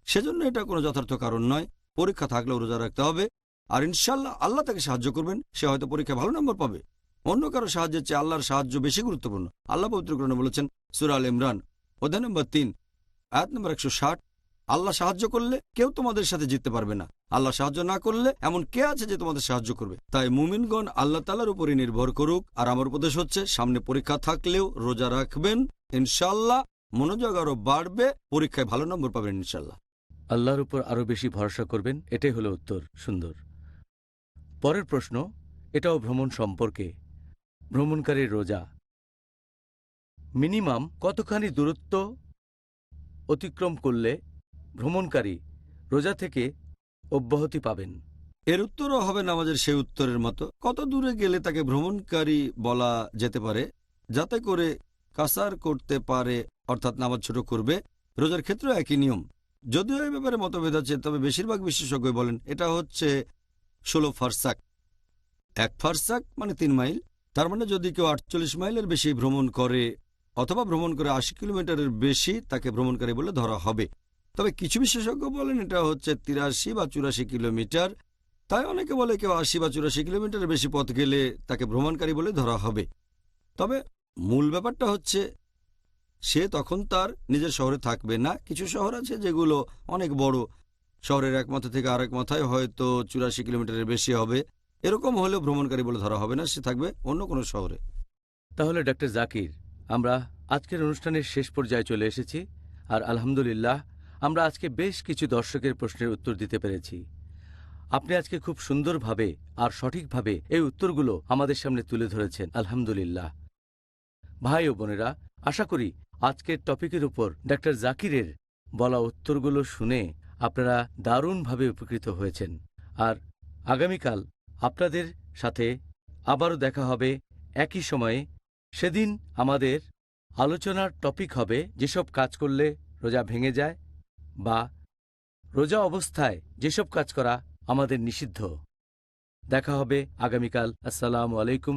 সেজন্য এটা কোনো যথার্থ কারণ নয়। পরীক্ষা থাকলেও রোজা রাখতে হবে, আর ইনশাল্লাহ আল্লাহ তাকে সাহায্য করবেন। সে হয়তো পরীক্ষায় ভালো নম্বর পাবে। অন্য কারো সাহায্যের চেয়ে আল্লাহর সাহায্য বেশি গুরুত্বপূর্ণ। আল্লাহ পবিত্র কোরআনে বলেছেন সূরা আল ইমরান অধ্যায় নম্বর 3 আয়াত নম্বর 160, আল্লাহ সাহায্য করলে কেউ তোমাদের সাথে জিততে পারবে না, আল্লাহ সাহায্য না করলে এমন কে আছে যে তোমাদের সাহায্য করবে। তাই মুমিনগণ আল্লাহ তাআলার উপরই নির্ভর করুক। আর আমার উপদেশ হচ্ছে, সামনে পরীক্ষা থাকলেও রোজা রাখবেন, ইনশাল্লাহ মনোযোগ আরো বাড়বে, পরীক্ষায় ভালো নম্বর পাবেন ইনশাল্লাহ। আল্লাহর উপর আরও বেশি ভরসা করবেন, এটাই হলো উত্তর। সুন্দর। পরের প্রশ্ন, এটাও ভ্রমণ সম্পর্কে। ভ্রমণকারীর রোজা মিনিমাম কতখানি দূরত্ব অতিক্রম করলে ভ্রমণকারী রোজা থেকে অব্যাহতি পাবেন? এর উত্তরও হবে নামাজের সেই উত্তরের মতো। কত দূরে গেলে তাকে ভ্রমণকারী বলা যেতে পারে, যাতে করে কাসার করতে পারে, অর্থাৎ নামাজ ছোট করবে। রোজার ক্ষেত্রেও একই নিয়ম, যদিও এই ব্যাপারে মতভেদ আছে, তবে বেশিরভাগ বিশেষজ্ঞ বলেন এটা হচ্ছে 16 ফারসাক। 1 ফারসাক মানে 3 মাইল। তার মানে যদি কেউ 48 মাইলের বেশি ভ্রমণ করে অথবা ভ্রমণ করে 80 কিলোমিটারের বেশি, তাকে ভ্রমণকারী বলে ধরা হবে। তবে কিছু বিশেষজ্ঞ বলেন এটা হচ্ছে 83 বা 84 কিলোমিটার। তাই অনেকে বলে কেউ 80 বা 84 কিলোমিটারের বেশি পথ গেলে তাকে ভ্রমণকারী বলে ধরা হবে। তবে মূল ব্যাপারটা হচ্ছে সে তখন তার নিজের শহরে থাকবে না। কিছু শহর আছে যেগুলো অনেক বড়, শহরের এক মাথা থেকে আরেক মাথায় হয়তো 84 কিলোমিটারের বেশি হবে। এরকম হলেও ভ্রমণকারী বলে ধরা হবে না, সে থাকবে অন্য কোনো শহরে। তাহলে ডক্টর জাকির, আমরা আজকের অনুষ্ঠানের শেষ পর্যায়ে চলে এসেছি, আর আলহামদুলিল্লাহ আমরা আজকে বেশ কিছু দর্শকের প্রশ্নের উত্তর দিতে পেরেছি। আপনি আজকে খুব সুন্দরভাবে আর সঠিকভাবে এই উত্তরগুলো আমাদের সামনে তুলে ধরেছেন, আলহামদুলিল্লাহ। ভাই ও বোনেরা, আশা করি আজকের টপিকের উপর ডক্টর জাকিরের বলা উত্তরগুলো শুনে আপনারা দারুণভাবে উপকৃত হয়েছেন। আর আগামীকাল আপনাদের সাথে আবারও দেখা হবে একই সময়ে। সেদিন আমাদের আলোচনার টপিক হবে যেসব কাজ করলে রোজা ভেঙে যায়, বা রোজা অবস্থায় যেসব কাজ করা আমাদের নিষিদ্ধ। দেখা হবে আগামীকাল। আসসালামু আলাইকুম